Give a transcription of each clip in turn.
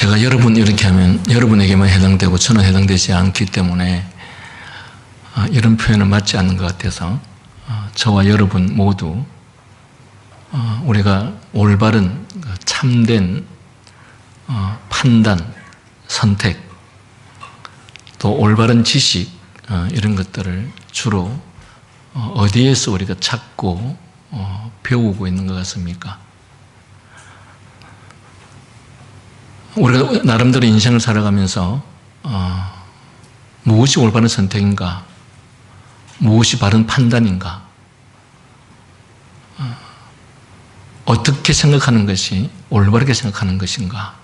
제가 여러분 이렇게 하면 여러분에게만 해당되고 저는 해당되지 않기 때문에 이런 표현은 맞지 않는 것 같아서 저와 여러분 모두 우리가 올바른 참된 판단, 선택, 또 올바른 지식 이런 것들을 주로 어디에서 우리가 찾고 배우고 있는 것 같습니까? 우리가 나름대로 인생을 살아가면서 무엇이 올바른 선택인가, 무엇이 바른 판단인가, 어떻게 생각하는 것이 올바르게 생각하는 것인가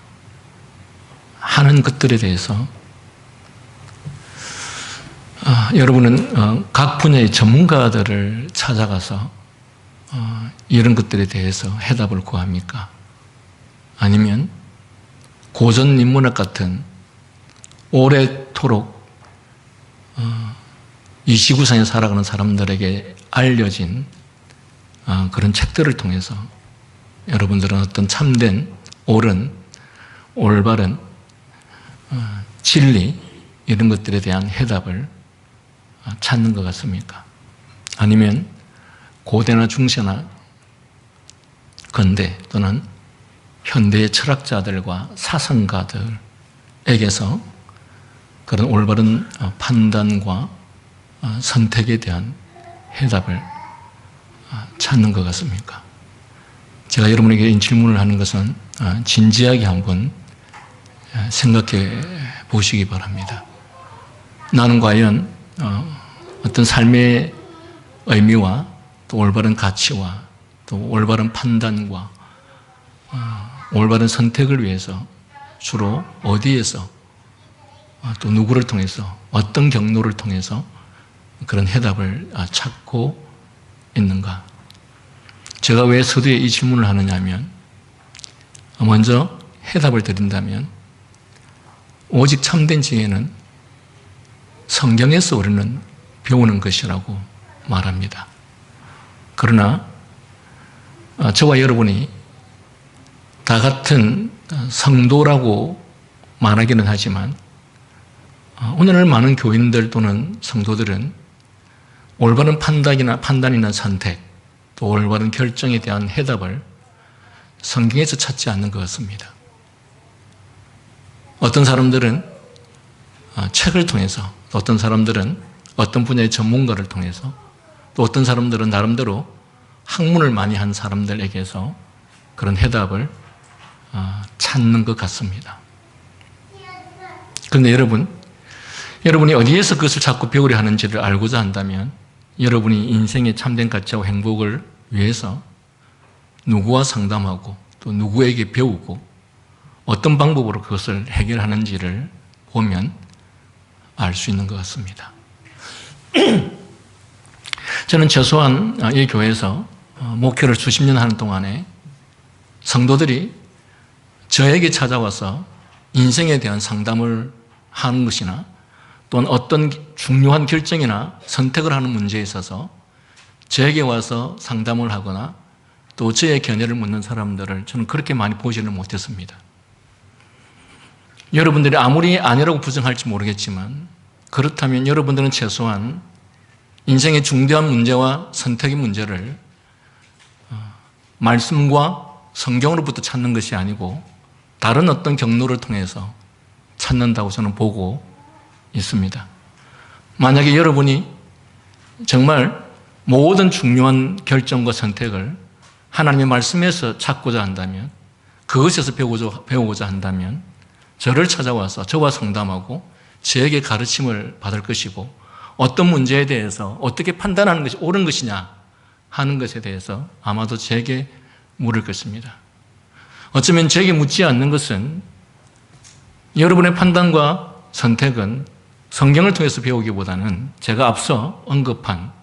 하는 것들에 대해서 여러분은 각 분야의 전문가들을 찾아가서 이런 것들에 대해서 해답을 구합니까? 아니면 고전 인문학 같은 오래도록 이 지구상에 살아가는 사람들에게 알려진 그런 책들을 통해서 여러분들은 어떤 참된, 옳은, 올바른 진리 이런 것들에 대한 해답을 찾는 것 같습니까? 아니면 고대나 중세나 근대 또는 현대의 철학자들과 사상가들에게서 그런 올바른 판단과 선택에 대한 해답을 찾는 것 같습니까? 제가 여러분에게 이 질문을 하는 것은 진지하게 한번 생각해 보시기 바랍니다. 나는 과연 어떤 삶의 의미와 또 올바른 가치와 또 올바른 판단과 올바른 선택을 위해서 주로 어디에서 또 누구를 통해서 어떤 경로를 통해서 그런 해답을 찾고 있는가? 제가 왜 서두에 이 질문을 하느냐 하면 먼저 해답을 드린다면 오직 참된 지혜는 성경에서 우리는 배우는 것이라고 말합니다. 그러나 저와 여러분이 다 같은 성도라고 말하기는 하지만 오늘날 많은 교인들 또는 성도들은 올바른 판단이나 선택, 또 올바른 결정에 대한 해답을 성경에서 찾지 않는 것 같습니다. 어떤 사람들은 책을 통해서, 또 어떤 사람들은 어떤 분야의 전문가를 통해서, 또 어떤 사람들은 나름대로 학문을 많이 한 사람들에게서 그런 해답을 찾는 것 같습니다. 그런데 여러분이 어디에서 그것을 자꾸 배우려 하는지를 알고자 한다면 여러분이 인생의 참된 가치와 행복을 위해서 누구와 상담하고 또 누구에게 배우고 어떤 방법으로 그것을 해결하는지를 보면 알 수 있는 것 같습니다. 저는 최소한 이 교회에서 목회를 수십 년 하는 동안에 성도들이 저에게 찾아와서 인생에 대한 상담을 하는 것이나 또는 어떤 중요한 결정이나 선택을 하는 문제에 있어서 저에게 와서 상담을 하거나 또 저의 견해를 묻는 사람들을 저는 그렇게 많이 보지는 못했습니다. 여러분들이 아무리 아니라고 부정할지 모르겠지만 그렇다면 여러분들은 최소한 인생의 중대한 문제와 선택의 문제를 말씀과 성경으로부터 찾는 것이 아니고 다른 어떤 경로를 통해서 찾는다고 저는 보고 있습니다. 만약에 여러분이 정말 모든 중요한 결정과 선택을 하나님의 말씀에서 찾고자 한다면, 그것에서 배우고자 한다면 저를 찾아와서 저와 상담하고 저에게 가르침을 받을 것이고 어떤 문제에 대해서 어떻게 판단하는 것이 옳은 것이냐 하는 것에 대해서 아마도 제게 물을 것입니다. 어쩌면 제게 묻지 않는 것은 여러분의 판단과 선택은 성경을 통해서 배우기보다는 제가 앞서 언급한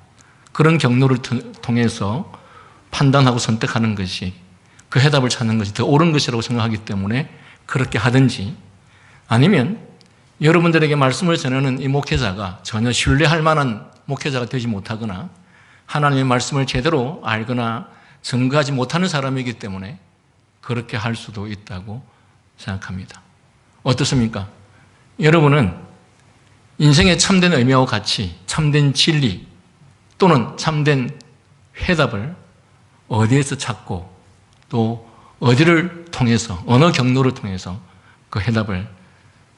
그런 경로를 통해서 판단하고 선택하는 것이, 그 해답을 찾는 것이 더 옳은 것이라고 생각하기 때문에 그렇게 하든지, 아니면 여러분들에게 말씀을 전하는 이 목회자가 전혀 신뢰할 만한 목회자가 되지 못하거나 하나님의 말씀을 제대로 알거나 증거하지 못하는 사람이기 때문에 그렇게 할 수도 있다고 생각합니다. 어떻습니까? 여러분은 인생의 참된 의미와 가치, 참된 진리 또는 참된 해답을 어디에서 찾고 또 어디를 통해서, 어느 경로를 통해서 그 해답을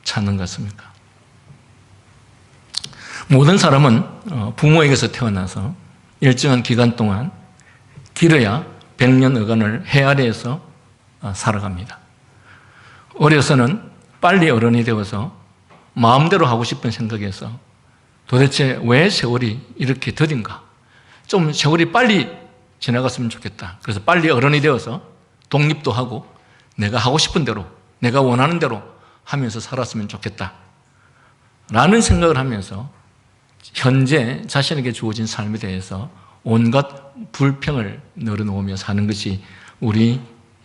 찾는 것 같습니까? 모든 사람은 부모에게서 태어나서 일정한 기간 동안 길어야 100년 어간을 해 아래에서 살아갑니다. 어려서는 빨리 어른이 되어서 마음대로 하고 싶은 생각에서 도대체 왜 세월이 이렇게 더딘가? 좀 세월이 빨리 지나갔으면 좋겠다. 그래서 빨리 어른이 되어서 독립도 하고 내가 하고 싶은 대로, 내가 원하는 대로 하면서 살았으면 좋겠다. 라는 생각을 하면서 현재 자신에게 주어진 삶에 대해서 온갖 불평을 늘어놓으며 사는 것이 우리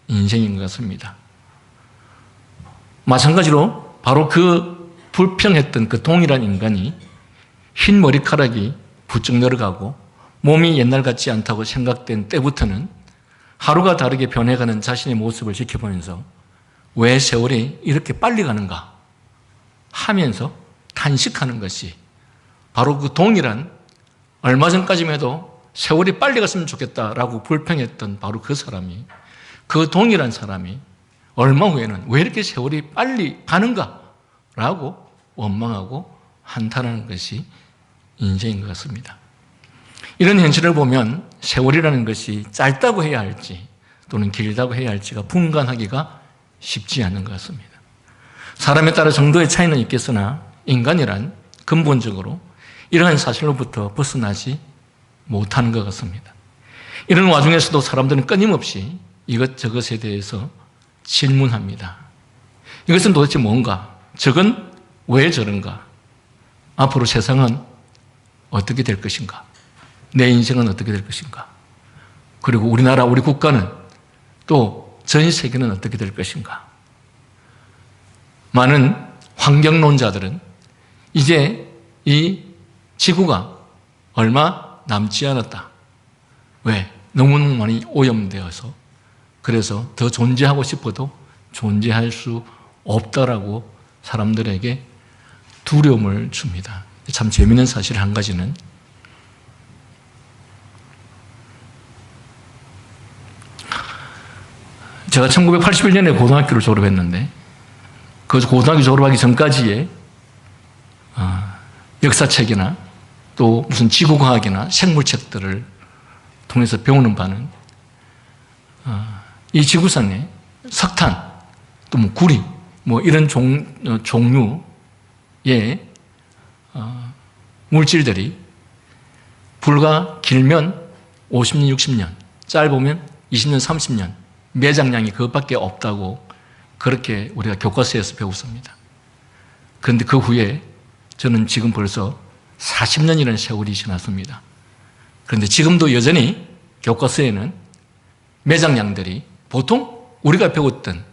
인생인 것 같습니다. 마찬가지로 바로 그 불평했던 그 동일한 인간이 흰 머리카락이 부쩍 늘어가고 몸이 옛날 같지 않다고 생각된 때부터는 하루가 다르게 변해가는 자신의 모습을 지켜보면서 왜 세월이 이렇게 빨리 가는가 하면서 탄식하는 것이 바로 그 동일한 얼마 전까지만 해도 세월이 빨리 갔으면 좋겠다라고 불평했던 바로 그 사람이, 그 동일한 사람이 얼마 후에는 왜 이렇게 세월이 빨리 가는가 라고 원망하고 한탄하는 것이 인생인 것 같습니다. 이런 현실을 보면 세월이라는 것이 짧다고 해야 할지 또는 길다고 해야 할지가 분간하기가 쉽지 않은 것 같습니다. 사람에 따라 정도의 차이는 있겠으나 인간이란 근본적으로 이러한 사실로부터 벗어나지 못하는 것 같습니다. 이런 와중에서도 사람들은 끊임없이 이것저것에 대해서 질문합니다. 이것은 도대체 뭔가? 저건 왜 저런가? 앞으로 세상은 어떻게 될 것인가? 내 인생은 어떻게 될 것인가? 그리고 우리나라, 우리 국가는 또 전 세계는 어떻게 될 것인가? 많은 환경론자들은 이제 이 지구가 얼마 남지 않았다. 왜? 너무너무 많이 오염되어서 그래서 더 존재하고 싶어도 존재할 수 없다라고 사람들에게 두려움을 줍니다. 참 재미있는 사실 한 가지는 제가 1981년에 고등학교를 졸업했는데 그 고등학교 졸업하기 전까지의 역사책이나 또 무슨 지구과학이나 생물책들을 통해서 배우는 바는 이 지구상에 석탄, 또 뭐 구리, 뭐 이런 종류의 물질들이 불과 길면 50년, 60년, 짧으면 20년, 30년 매장량이 그것밖에 없다고 그렇게 우리가 교과서에서 배웠습니다. 그런데 그 후에 저는 지금 벌써 40년이라는 세월이 지났습니다. 그런데 지금도 여전히 교과서에는 매장량들이 보통 우리가 배웠던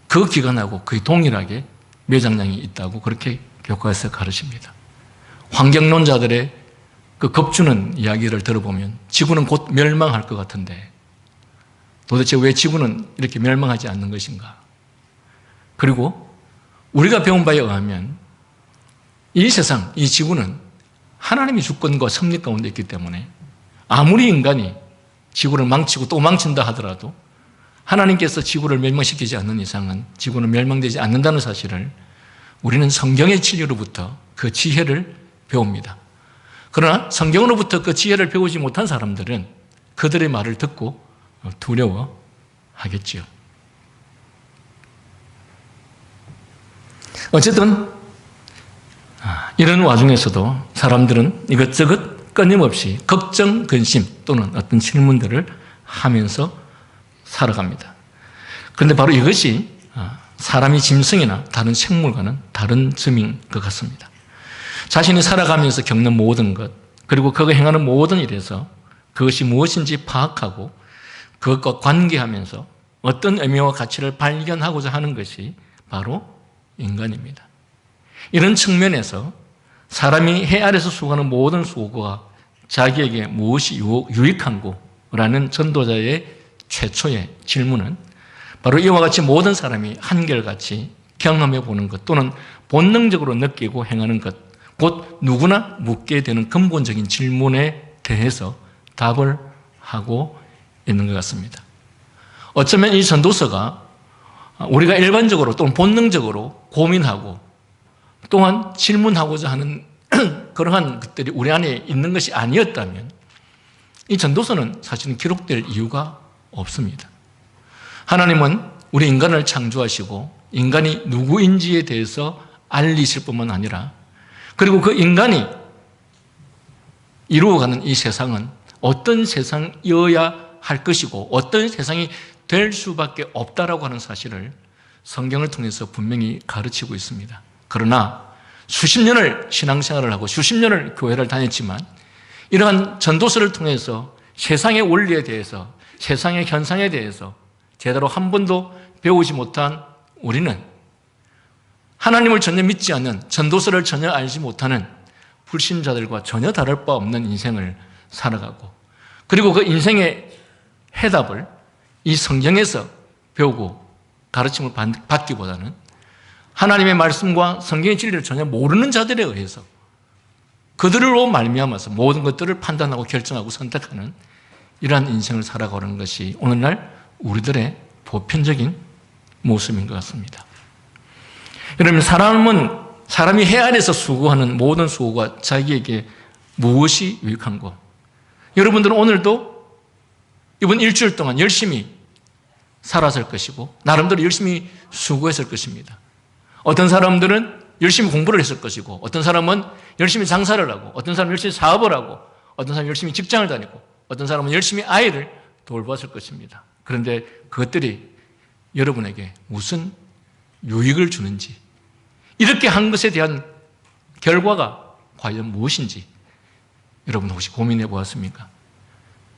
그 기간하고 거의 동일하게 매장량이 있다고 그렇게 교과서에서 가르칩니다. 환경론자들의 그 겁주는 이야기를 들어보면 지구는 곧 멸망할 것 같은데 도대체 왜 지구는 이렇게 멸망하지 않는 것인가? 그리고 우리가 배운 바에 의하면 이 세상, 이 지구는 하나님의 주권과 섭리 가운데 있기 때문에 아무리 인간이 지구를 망치고 또 망친다 하더라도 하나님께서 지구를 멸망시키지 않는 이상은 지구는 멸망되지 않는다는 사실을 우리는 성경의 진리로부터 그 지혜를 배웁니다. 그러나 성경으로부터 그 지혜를 배우지 못한 사람들은 그들의 말을 듣고 두려워하겠지요. 어쨌든 이런 와중에서도 사람들은 이것저것 끊임없이 걱정, 근심 또는 어떤 질문들을 하면서 살아갑니다. 그런데 바로 이것이 사람이 짐승이나 다른 생물과는 다른 점인 것 같습니다. 자신이 살아가면서 겪는 모든 것, 그리고 그가 행하는 모든 일에서 그것이 무엇인지 파악하고 그것과 관계하면서 어떤 의미와 가치를 발견하고자 하는 것이 바로 인간입니다. 이런 측면에서 사람이 해 아래서 수고하는 모든 수고가 자기에게 무엇이 유익한고라는 전도자의 최초의 질문은 바로 이와 같이 모든 사람이 한결같이 경험해 보는 것 또는 본능적으로 느끼고 행하는 것, 곧 누구나 묻게 되는 근본적인 질문에 대해서 답을 하고 있는 것 같습니다. 어쩌면 이 전도서가 우리가 일반적으로 또는 본능적으로 고민하고 또한 질문하고자 하는 그러한 것들이 우리 안에 있는 것이 아니었다면 이 전도서는 사실은 기록될 이유가 없습니다. 하나님은 우리 인간을 창조하시고 인간이 누구인지에 대해서 알리실 뿐만 아니라 그리고 그 인간이 이루어가는 이 세상은 어떤 세상이어야 할 것이고 어떤 세상이 될 수밖에 없다라고 하는 사실을 성경을 통해서 분명히 가르치고 있습니다. 그러나 수십 년을 신앙생활을 하고 수십 년을 교회를 다녔지만 이러한 전도서를 통해서 세상의 원리에 대해서 세상의 현상에 대해서 제대로 한 번도 배우지 못한 우리는 하나님을 전혀 믿지 않는 전도서를 전혀 알지 못하는 불신자들과 전혀 다를 바 없는 인생을 살아가고 그리고 그 인생의 해답을 이 성경에서 배우고 가르침을 받기보다는 하나님의 말씀과 성경의 진리를 전혀 모르는 자들에 의해서 그들로 말미암아서 모든 것들을 판단하고 결정하고 선택하는 이러한 인생을 살아가는 것이 오늘날 우리들의 보편적인 모습인 것 같습니다. 여러분, 사람이 해 아래에서 수고하는 모든 수고가 자기에게 무엇이 유익한고? 여러분들은 오늘도 이번 일주일 동안 열심히 살았을 것이고 나름대로 열심히 수고했을 것입니다. 어떤 사람들은 열심히 공부를 했을 것이고 어떤 사람은 열심히 장사를 하고 어떤 사람은 열심히 사업을 하고 어떤 사람은 열심히 직장을 다니고 어떤 사람은 열심히 아이를 돌보았을 것입니다. 그런데 그것들이 여러분에게 무슨 유익을 주는지 이렇게 한 것에 대한 결과가 과연 무엇인지 여러분 혹시 고민해 보았습니까?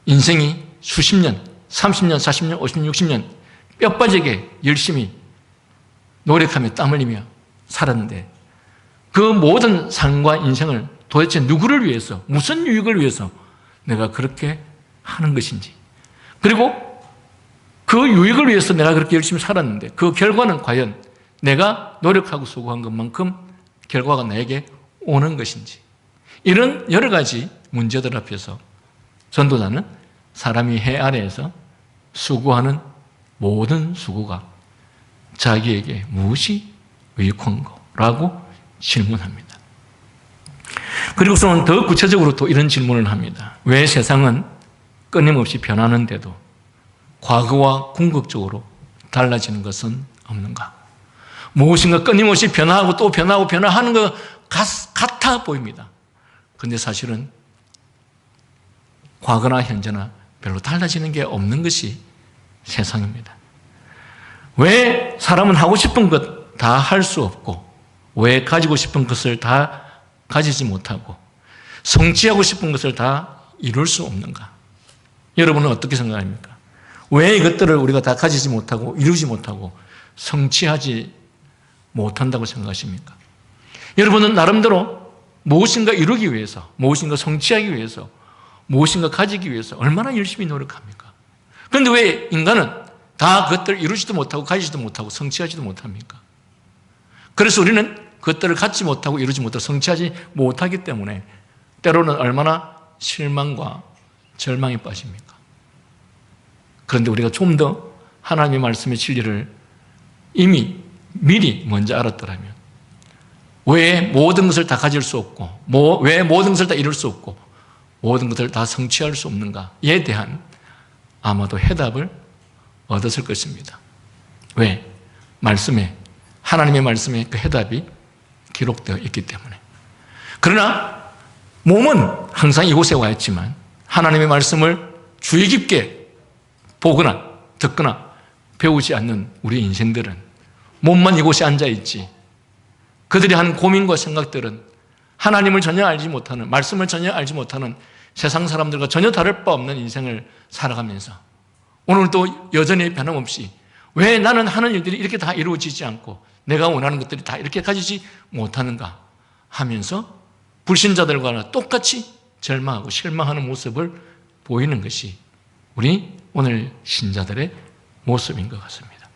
인생이 수십 년, 30년, 40년, 50년, 60년 뼈 빠지게 열심히 노력하며 땀 흘리며 살았는데 그 모든 삶과 인생을 도대체 누구를 위해서 무슨 유익을 위해서 내가 그렇게 하는 것인지 그리고 그 유익을 위해서 내가 그렇게 열심히 살았는데 그 결과는 과연 내가 노력하고 수고한 것만큼 결과가 나에게 오는 것인지 이런 여러 가지 문제들 앞에서 전도자는 사람이 해 아래에서 수고하는 모든 수고가 자기에게 무엇이 유익한 거라고 질문합니다. 그리고서는 더 구체적으로 또 이런 질문을 합니다. 왜 세상은 끊임없이 변하는데도 과거와 궁극적으로 달라지는 것은 없는가? 무엇인가 끊임없이 변화하고 또 변하고 변화하는 것 같아 보입니다. 그런데 사실은 과거나 현재나 별로 달라지는 게 없는 것이 세상입니다. 왜 사람은 하고 싶은 것 다 할 수 없고 왜 가지고 싶은 것을 다 가지지 못하고 성취하고 싶은 것을 다 이룰 수 없는가? 여러분은 어떻게 생각합니까? 왜 이것들을 우리가 다 가지지 못하고 이루지 못하고 성취하지 못한다고 생각하십니까? 여러분은 나름대로 무엇인가 이루기 위해서 무엇인가 성취하기 위해서 무엇인가 가지기 위해서 얼마나 열심히 노력합니까? 그런데 왜 인간은 다 그것들을 이루지도 못하고 가지지도 못하고 성취하지도 못합니까? 그래서 우리는 그것들을 갖지 못하고 이루지 못하고 성취하지 못하기 때문에 때로는 얼마나 실망과 절망에 빠집니까? 그런데 우리가 좀 더 하나님의 말씀의 진리를 이미 미리 먼저 알았더라면 왜 모든 것을 다 가질 수 없고 왜 모든 것을 다 이룰 수 없고 모든 것을 다 성취할 수 없는가에 대한 아마도 해답을 얻었을 것입니다. 왜? 하나님의 말씀에 그 해답이 기록되어 있기 때문에. 그러나 몸은 항상 이곳에 와 있지만 하나님의 말씀을 주의 깊게 보거나 듣거나 배우지 않는 우리 인생들은 몸만 이곳에 앉아있지 그들이 한 고민과 생각들은 하나님을 전혀 알지 못하는 말씀을 전혀 알지 못하는 세상 사람들과 전혀 다를 바 없는 인생을 살아가면서 오늘도 여전히 변함없이 왜 나는 하는 일들이 이렇게 다 이루어지지 않고 내가 원하는 것들이 다 이렇게 가지지 못하는가 하면서 불신자들과 똑같이 절망하고 실망하는 모습을 보이는 것이 우리 오늘 신자들의 모습인 것 같습니다.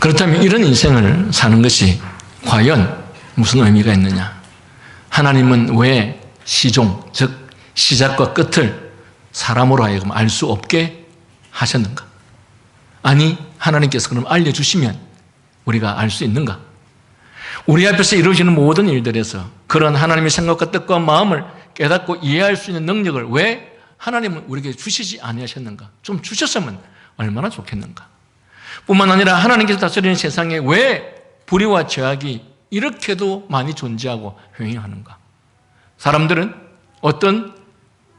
그렇다면 이런 인생을 사는 것이 과연 무슨 의미가 있느냐? 하나님은 왜 시종, 즉 시작과 끝을 사람으로 하여금 알 수 없게 하셨는가? 아니, 하나님께서 그럼 알려주시면 우리가 알 수 있는가? 우리 앞에서 이루어지는 모든 일들에서 그런 하나님의 생각과 뜻과 마음을 깨닫고 이해할 수 있는 능력을 왜 하나님은 우리에게 주시지 아니하셨는가? 좀 주셨으면 얼마나 좋겠는가? 뿐만 아니라 하나님께서 다스리는 세상에 왜 불의와 죄악이 이렇게도 많이 존재하고 횡행하는가? 사람들은 어떤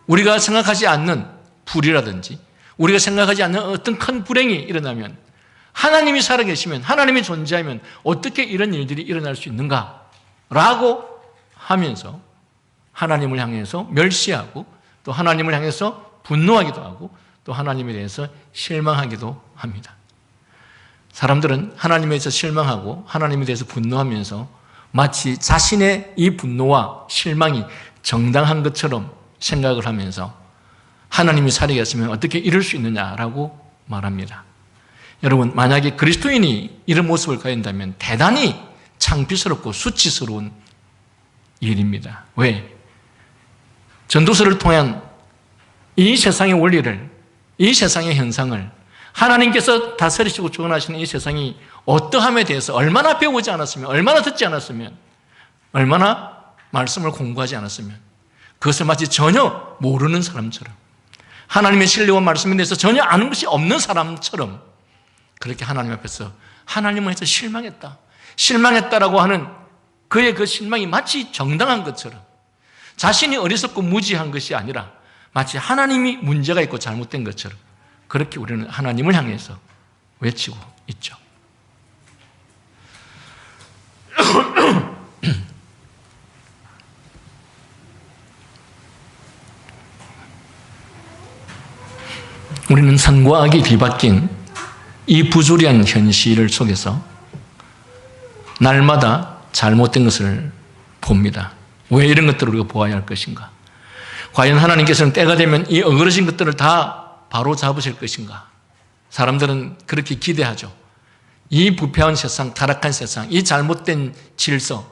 우리가 생각하지 않는 불이라든지 우리가 생각하지 않는 어떤 큰 불행이 일어나면 하나님이 살아계시면, 하나님이 존재하면 어떻게 이런 일들이 일어날 수 있는가? 라고 하면서 하나님을 향해서 멸시하고 또 하나님을 향해서 분노하기도 하고 또 하나님에 대해서 실망하기도 합니다. 사람들은 하나님에 대해서 실망하고 하나님에 대해서 분노하면서 마치 자신의 이 분노와 실망이 정당한 것처럼 생각을 하면서 하나님이 살아계시면 어떻게 이럴 수 있느냐라고 말합니다. 여러분, 만약에 그리스도인이 이런 모습을 가진다면 대단히 창피스럽고 수치스러운 일입니다. 왜? 전도서를 통한 이 세상의 원리를, 이 세상의 현상을 하나님께서 다스리시고 주관하시는 이 세상이 어떠함에 대해서 얼마나 배우지 않았으면, 얼마나 듣지 않았으면, 얼마나 말씀을 공부하지 않았으면 그것을 마치 전혀 모르는 사람처럼, 하나님의 진리와 말씀에 대해서 전혀 아는 것이 없는 사람처럼 그렇게 하나님 앞에서 하나님을 해서 실망했다라고 하는 그의 그 실망이 마치 정당한 것처럼, 자신이 어리석고 무지한 것이 아니라 마치 하나님이 문제가 있고 잘못된 것처럼 그렇게 우리는 하나님을 향해서 외치고 있죠. 우리는 선과 악이 뒤바뀐 이 부조리한 현실 속에서 날마다 잘못된 것을 봅니다. 왜 이런 것들을 우리가 보아야 할 것인가? 과연 하나님께서는 때가 되면 이 어그러진 것들을 다 바로 잡으실 것인가? 사람들은 그렇게 기대하죠. 이 부패한 세상, 타락한 세상, 이 잘못된 질서,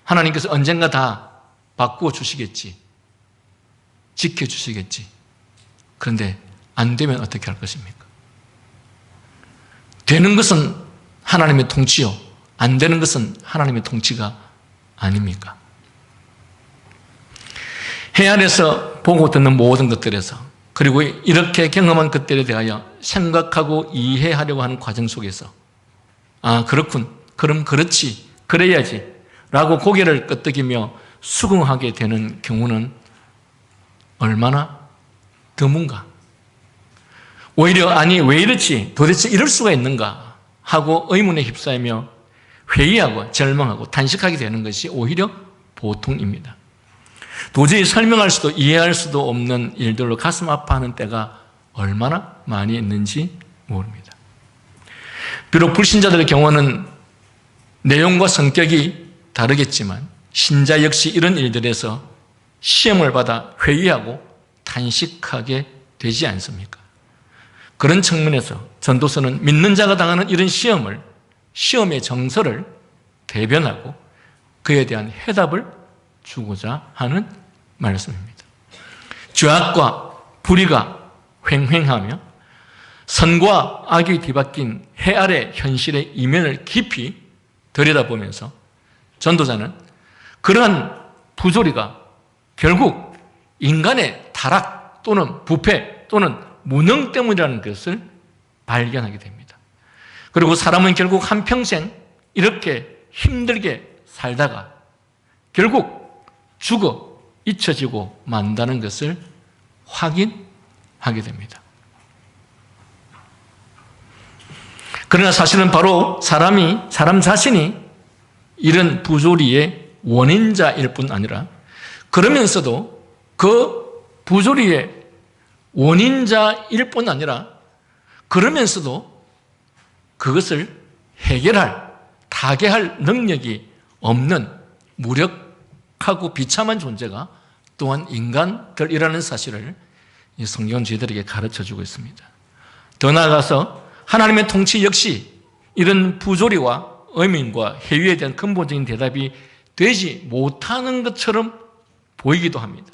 하나님께서 언젠가 다 바꾸어 주시겠지, 지켜주시겠지. 그런데 안 되면 어떻게 할 것입니까? 되는 것은 하나님의 통치요, 안 되는 것은 하나님의 통치가 아닙니까? 해 아래서 보고 듣는 모든 것들에서, 그리고 이렇게 경험한 것들에 대하여 생각하고 이해하려고 하는 과정 속에서 아, 그렇군, 그럼 그렇지, 그래야지 라고 고개를 끄덕이며 수긍하게 되는 경우는 얼마나 드문가? 오히려 아니 왜 이렇지, 도대체 이럴 수가 있는가 하고 의문에 휩싸이며 회의하고 절망하고 탄식하게 되는 것이 오히려 보통입니다. 도저히 설명할 수도 이해할 수도 없는 일들로 가슴 아파하는 때가 얼마나 많이 있는지 모릅니다. 비록 불신자들의 경우는 내용과 성격이 다르겠지만 신자 역시 이런 일들에서 시험을 받아 회의하고 탄식하게 되지 않습니까? 그런 측면에서 전도서는 믿는 자가 당하는 이런 시험의 정서를 대변하고 그에 대한 해답을 주고자 하는 말씀입니다. 죄악과 불의가 횡행하며 선과 악이 뒤바뀐 해 아래 현실의 이면을 깊이 들여다보면서 전도자는 그러한 부조리가 결국 인간의 타락 또는 부패 또는 무능 때문이라는 것을 발견하게 됩니다. 그리고 사람은 결국 한평생 이렇게 힘들게 살다가 결국 죽어 잊혀지고 만다는 것을 확인하게 됩니다. 그러나 사실은 바로 사람 자신이 이런 부조리의 원인자일 뿐 아니라 그러면서도 그 부조리의 원인자일 뿐 아니라 그러면서도 그것을 해결할, 타개할 능력이 없는 무력하고 비참한 존재가 또한 인간들이라는 사실을 이 성경은 저희들에게 가르쳐주고 있습니다. 더 나아가서 하나님의 통치 역시 이런 부조리와 의문과 회유에 대한 근본적인 대답이 되지 못하는 것처럼 보이기도 합니다.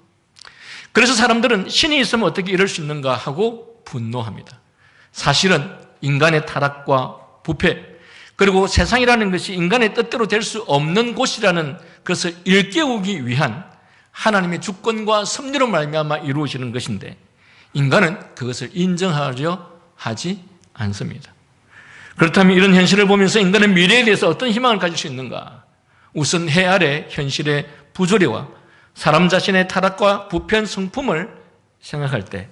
그래서 사람들은 신이 있으면 어떻게 이럴 수 있는가 하고 분노합니다. 사실은 인간의 타락과 부패, 그리고 세상이라는 것이 인간의 뜻대로 될 수 없는 곳이라는 것을 일깨우기 위한 하나님의 주권과 섭리로 말미암아 이루어지는 것인데 인간은 그것을 인정하려 하지 않습니다. 그렇다면 이런 현실을 보면서 인간은 미래에 대해서 어떤 희망을 가질 수 있는가? 우선 해 아래 현실의 부조리와 사람 자신의 타락과 부패한 성품을 생각할 때,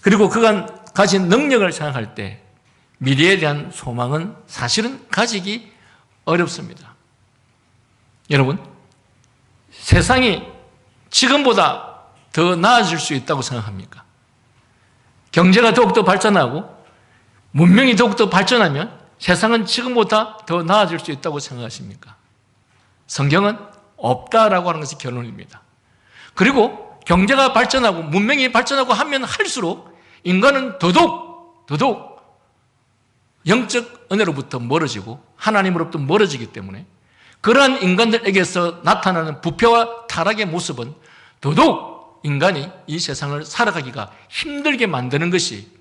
그리고 그가 가진 능력을 생각할 때 미래에 대한 소망은 사실은 가지기 어렵습니다. 여러분, 세상이 지금보다 더 나아질 수 있다고 생각합니까? 경제가 더욱더 발전하고 문명이 더욱더 발전하면 세상은 지금보다 더 나아질 수 있다고 생각하십니까? 성경은 없다라고 하는 것이 결론입니다. 그리고 경제가 발전하고 문명이 발전하고 하면 할수록 인간은 더더욱 영적 은혜로부터 멀어지고 하나님으로부터 멀어지기 때문에 그러한 인간들에게서 나타나는 부패와 타락의 모습은 더더욱 인간이 이 세상을 살아가기가 힘들게 만드는 것이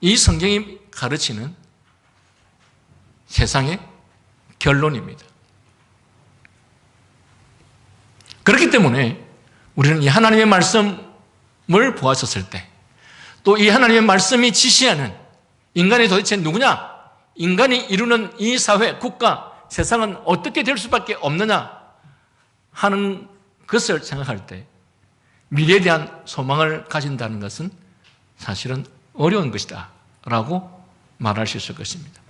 이 성경이 가르치는 세상의 결론입니다. 그렇기 때문에 우리는 이 하나님의 말씀을 보았었을 때 또 이 하나님의 말씀이 지시하는 인간이 도대체 누구냐? 인간이 이루는 이 사회, 국가, 세상은 어떻게 될 수밖에 없느냐 하는 것을 생각할 때 미래에 대한 소망을 가진다는 것은 사실은 어려운 것이다 라고 말할 수 있을 것입니다.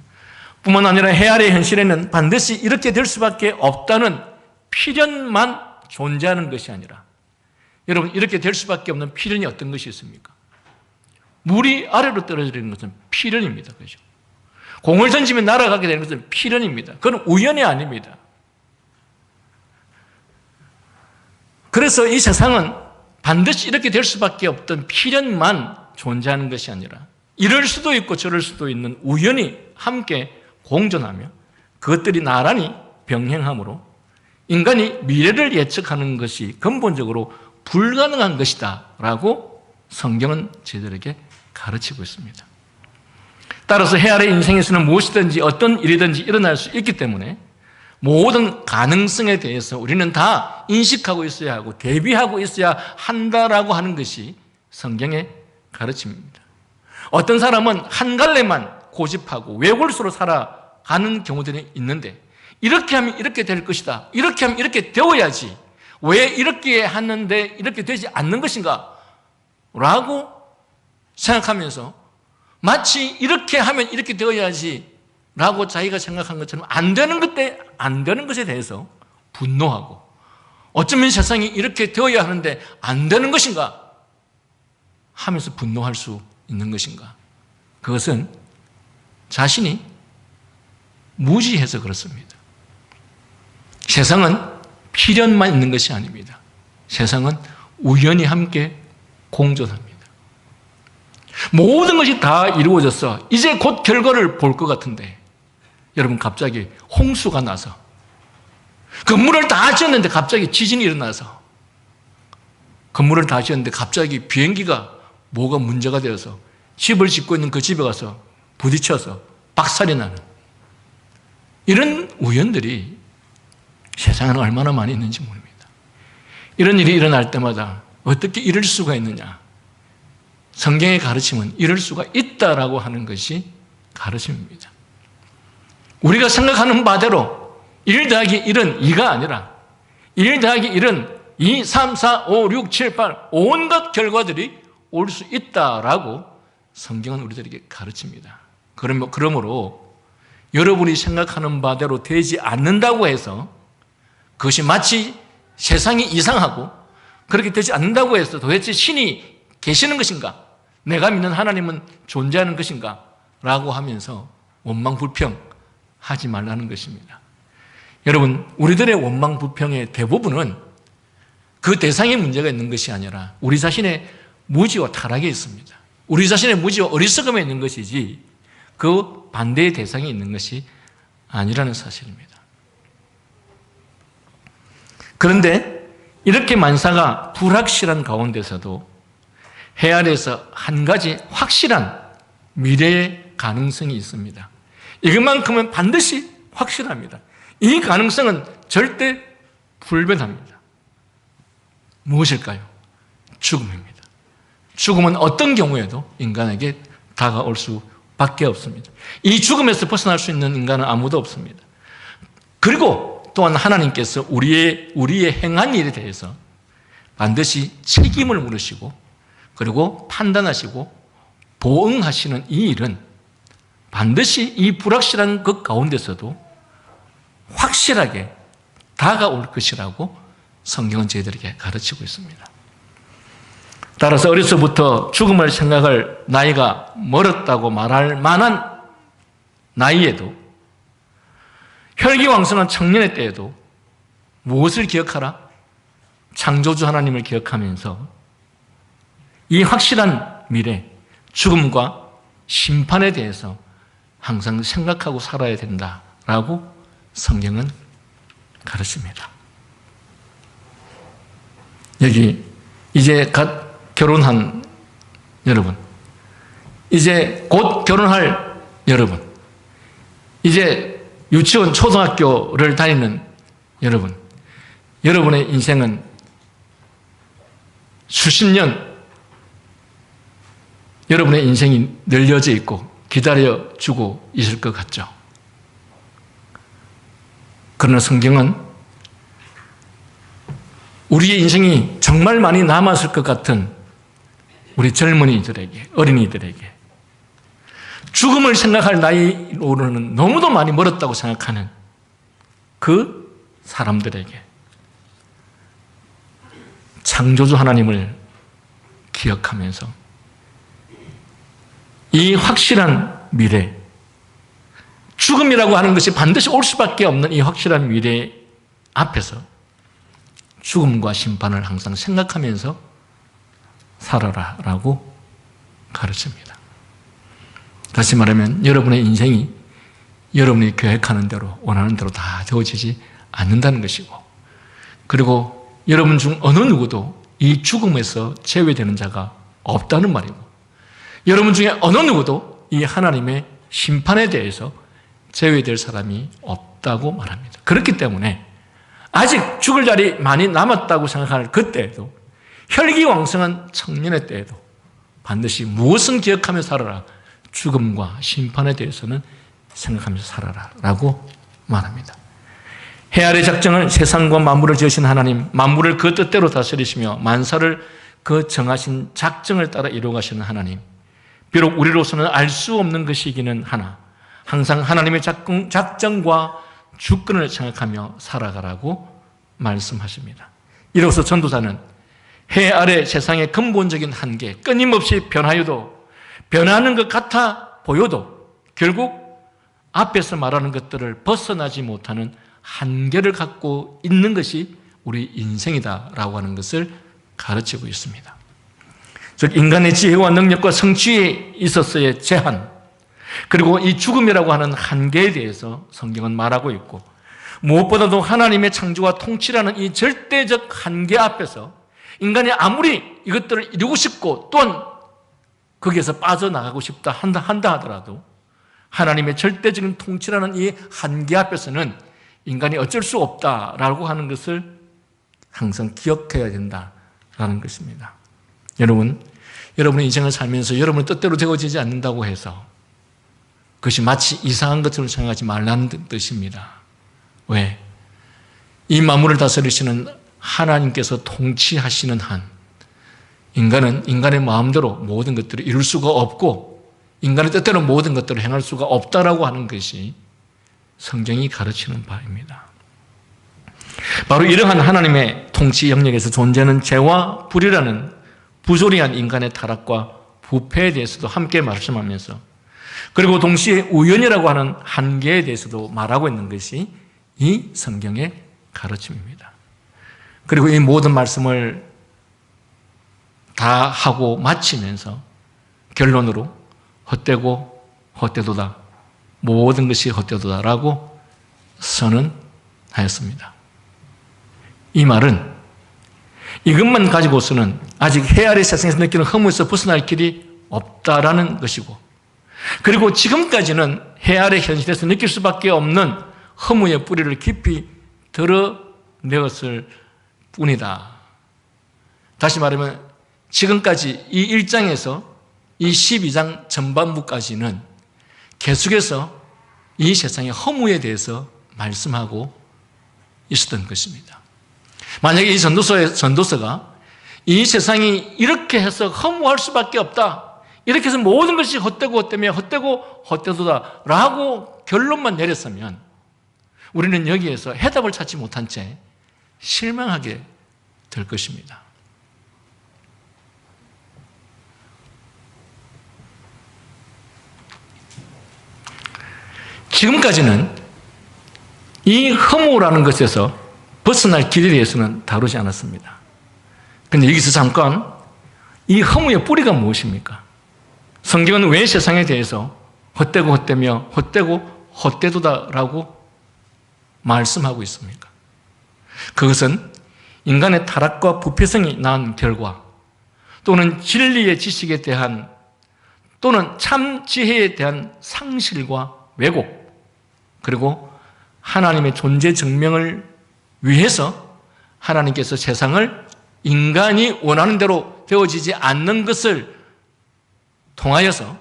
뿐만 아니라 해 아래 현실에는 반드시 이렇게 될 수밖에 없다는 필연만 존재하는 것이 아니라 여러분, 이렇게 될 수밖에 없는 필연이 어떤 것이 있습니까? 물이 아래로 떨어지는 것은 필연입니다. 그렇죠? 공을 던지면 날아가게 되는 것은 필연입니다. 그건 우연이 아닙니다. 그래서 이 세상은 반드시 이렇게 될 수밖에 없던 필연만 존재하는 것이 아니라 이럴 수도 있고 저럴 수도 있는 우연이 함께 공존하며 그것들이 나란히 병행하므로 인간이 미래를 예측하는 것이 근본적으로 불가능한 것이다 라고 성경은 저희들에게 가르치고 있습니다. 따라서 해 아래 인생에서는 무엇이든지 어떤 일이든지 일어날 수 있기 때문에 모든 가능성에 대해서 우리는 다 인식하고 있어야 하고 대비하고 있어야 한다라고 하는 것이 성경의 가르침입니다. 어떤 사람은 한 갈래만 고집하고 외골수로 살아가는 경우들이 있는데 이렇게 하면 이렇게 될 것이다. 이렇게 하면 이렇게 되어야지. 왜 이렇게 하는데 이렇게 되지 않는 것인가? 라고 생각하면서 마치 이렇게 하면 이렇게 되어야지 라고 자기가 생각한 것처럼 안 되는 것에 대해서 분노하고 어쩌면 세상이 이렇게 되어야 하는데 안 되는 것인가? 하면서 분노할 수 있는 것인가? 그것은 자신이 무지해서 그렇습니다. 세상은 필연만 있는 것이 아닙니다. 세상은 우연히 함께 공존합니다. 모든 것이 다 이루어져서 이제 곧 결과를 볼 것 같은데 여러분 갑자기 홍수가 나서 건물을 다 지었는데 갑자기 지진이 일어나서 건물을 다 지었는데 갑자기 비행기가 뭐가 문제가 되어서 집을 짓고 있는 그 집에 가서 부딪혀서 박살이 나는 이런 우연들이 세상에는 얼마나 많이 있는지 모릅니다. 이런 일이 일어날 때마다 어떻게 이럴 수가 있느냐? 성경의 가르침은 이럴 수가 있다라고 하는 것이 가르침입니다. 우리가 생각하는 바대로 1 더하기 1은 2가 아니라 1 더하기 1은 2, 3, 4, 5, 6, 7, 8 온갖 결과들이 올 수 있다라고 성경은 우리들에게 가르칩니다. 그러므로 여러분이 생각하는 바대로 되지 않는다고 해서 그것이 마치 세상이 이상하고 그렇게 되지 않는다고 해서 도대체 신이 계시는 것인가? 내가 믿는 하나님은 존재하는 것인가? 라고 하면서 원망불평하지 말라는 것입니다. 여러분, 우리들의 원망불평의 대부분은 그 대상에 문제가 있는 것이 아니라 우리 자신의 무지와 타락에 있습니다. 우리 자신의 무지와 어리석음에 있는 것이지 그 반대의 대상이 있는 것이 아니라는 사실입니다. 그런데 이렇게 만사가 불확실한 가운데서도 해 아래에서 한 가지 확실한 미래의 가능성이 있습니다. 이것만큼은 반드시 확실합니다. 이 가능성은 절대 불변합니다. 무엇일까요? 죽음입니다. 죽음은 어떤 경우에도 인간에게 다가올 수밖에 없습니다. 이 죽음에서 벗어날 수 있는 인간은 아무도 없습니다. 그리고 또한 하나님께서 우리의 행한 일에 대해서 반드시 책임을 물으시고 그리고 판단하시고 보응하시는 이 일은 반드시 이 불확실한 것 가운데서도 확실하게 다가올 것이라고 성경은 저희들에게 가르치고 있습니다. 따라서 어려서부터 죽음을 생각할 나이가 멀었다고 말할 만한 나이에도 혈기왕성한 청년의 때에도 무엇을 기억하라? 창조주 하나님을 기억하면서 이 확실한 미래, 죽음과 심판에 대해서 항상 생각하고 살아야 된다라고 성경은 가르칩니다. 여기 이제 갓 결혼한 여러분, 이제 곧 결혼할 여러분, 이제 유치원, 초등학교를 다니는 여러분, 여러분의 인생은 수십 년 여러분의 인생이 늘려져 있고 기다려주고 있을 것 같죠. 그러나 성경은 우리의 인생이 정말 많이 남았을 것 같은 우리 젊은이들에게, 어린이들에게 죽음을 생각할 나이로는 너무도 많이 멀었다고 생각하는 그 사람들에게 창조주 하나님을 기억하면서 이 확실한 미래, 죽음이라고 하는 것이 반드시 올 수밖에 없는 이 확실한 미래 앞에서 죽음과 심판을 항상 생각하면서 살아라라고 가르칩니다. 다시 말하면 여러분의 인생이 여러분이 계획하는 대로 원하는 대로 다 되어지지 않는다는 것이고, 그리고 여러분 중 어느 누구도 이 죽음에서 제외되는 자가 없다는 말이고, 여러분 중에 어느 누구도 이 하나님의 심판에 대해서 제외될 사람이 없다고 말합니다. 그렇기 때문에 아직 죽을 날이 많이 남았다고 생각할 그때에도, 혈기왕성한 청년의 때에도 반드시 무엇은 기억하며 살아라, 죽음과 심판에 대해서는 생각하면서 살아라 라고 말합니다. 해 아래 작정을 세상과 만물을 지으신 하나님, 만물을 그 뜻대로 다스리시며 만사를 그 정하신 작정을 따라 이루어가시는 하나님, 비록 우리로서는 알 수 없는 것이기는 하나 항상 하나님의 작정과 주권을 생각하며 살아가라고 말씀하십니다. 이로써 전도자는 해 아래 세상의 근본적인 한계, 끊임없이 변하여도, 변하는 것 같아 보여도 결국 앞에서 말하는 것들을 벗어나지 못하는 한계를 갖고 있는 것이 우리 인생이다라고 하는 것을 가르치고 있습니다. 즉 인간의 지혜와 능력과 성취에 있어서의 제한, 그리고 이 죽음이라고 하는 한계에 대해서 성경은 말하고 있고, 무엇보다도 하나님의 창조와 통치라는 이 절대적 한계 앞에서 인간이 아무리 이것들을 이루고 싶고 또한 거기에서 빠져나가고 싶다 한다 하더라도 하나님의 절대적인 통치라는 이 한계 앞에서는 인간이 어쩔 수 없다라고 하는 것을 항상 기억해야 된다라는 것입니다. 여러분의 인생을 살면서 여러분의 뜻대로 되어지지 않는다고 해서 그것이 마치 이상한 것처럼 생각하지 말라는 뜻입니다. 왜? 이 만물을 다스리시는 하나님께서 통치하시는 한 인간은 인간의 마음대로 모든 것들을 이룰 수가 없고 인간의 뜻대로 모든 것들을 행할 수가 없다라고 하는 것이 성경이 가르치는 바입니다. 바로 이러한 하나님의 통치 영역에서 존재하는 죄와 불이라는 부조리한 인간의 타락과 부패에 대해서도 함께 말씀하면서, 그리고 동시에 우연이라고 하는 한계에 대해서도 말하고 있는 것이 이 성경의 가르침입니다. 그리고 이 모든 말씀을 다 하고 마치면서 결론으로 헛되고 헛되도다, 모든 것이 헛되도다라고 선언하였습니다. 이 말은 이것만 가지고서는 아직 해 아래 세상에서 느끼는 허무에서 벗어날 길이 없다라는 것이고, 그리고 지금까지는 해 아래 현실에서 느낄 수밖에 없는 허무의 뿌리를 깊이 드러내었을 뿐이다. 다시 말하면 지금까지 이 1장에서 이 12장 전반부까지는 계속해서 이 세상의 허무에 대해서 말씀하고 있었던 것입니다. 만약에 이 전도서가 이 세상이 이렇게 해서 허무할 수밖에 없다, 이렇게 해서 모든 것이 헛되고 헛되며 헛되고 헛되도다 라고 결론만 내렸으면 우리는 여기에서 해답을 찾지 못한 채 실망하게 될 것입니다. 지금까지는 이 허무라는 것에서 벗어날 길에 대해서는 다루지 않았습니다. 그런데 여기서 잠깐 이 허무의 뿌리가 무엇입니까? 성경은 왜 세상에 대해서 헛되고 헛되며 헛되고 헛되도다라고 말씀하고 있습니까? 그것은 인간의 타락과 부패성이 낳은 결과, 또는 진리의 지식에 대한, 또는 참 지혜에 대한 상실과 왜곡, 그리고 하나님의 존재 증명을 위해서 하나님께서 세상을 인간이 원하는 대로 되어지지 않는 것을 통하여서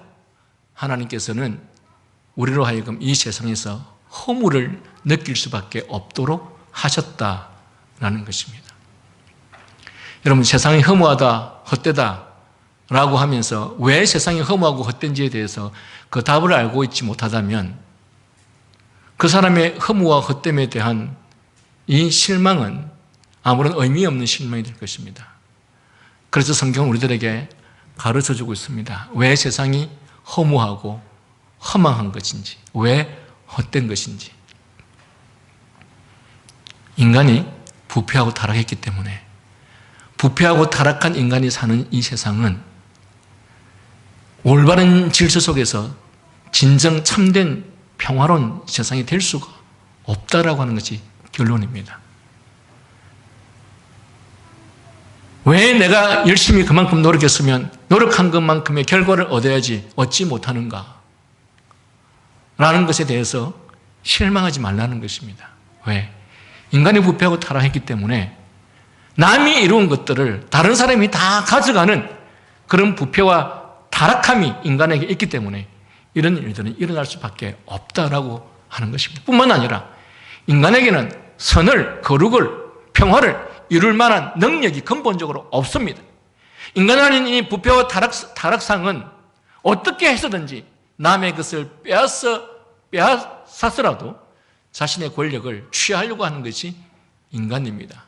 하나님께서는 우리로 하여금 이 세상에서 허무를 느낄 수밖에 없도록 하셨다라는 것입니다. 여러분, 세상이 허무하다, 헛되다 라고 하면서 왜 세상이 허무하고 헛된지에 대해서 그 답을 알고 있지 못하다면 그 사람의 허무와 헛됨에 대한 이 실망은 아무런 의미 없는 실망이 될 것입니다. 그래서 성경은 우리들에게 가르쳐주고 있습니다. 왜 세상이 허무하고 허망한 것인지, 왜 헛된 것인지. 인간이 부패하고 타락했기 때문에, 부패하고 타락한 인간이 사는 이 세상은 올바른 질서 속에서 진정 참된 평화로운 세상이 될 수가 없다라고 하는 것이 결론입니다. 왜 내가 열심히 그만큼 노력했으면 노력한 것만큼의 결과를 얻어야지 얻지 못하는가? 라는 것에 대해서 실망하지 말라는 것입니다. 왜? 인간이 부패하고 타락했기 때문에 남이 이룬 것들을 다른 사람이 다 가져가는 그런 부패와 타락함이 인간에게 있기 때문에 이런 일들은 일어날 수밖에 없다라고 하는 것입니다. 뿐만 아니라 인간에게는 선을, 거룩을, 평화를 이룰 만한 능력이 근본적으로 없습니다. 인간 안에 이 부패와 타락상은 어떻게 해서든지 남의 것을 빼앗아서라도 자신의 권력을 취하려고 하는 것이 인간입니다.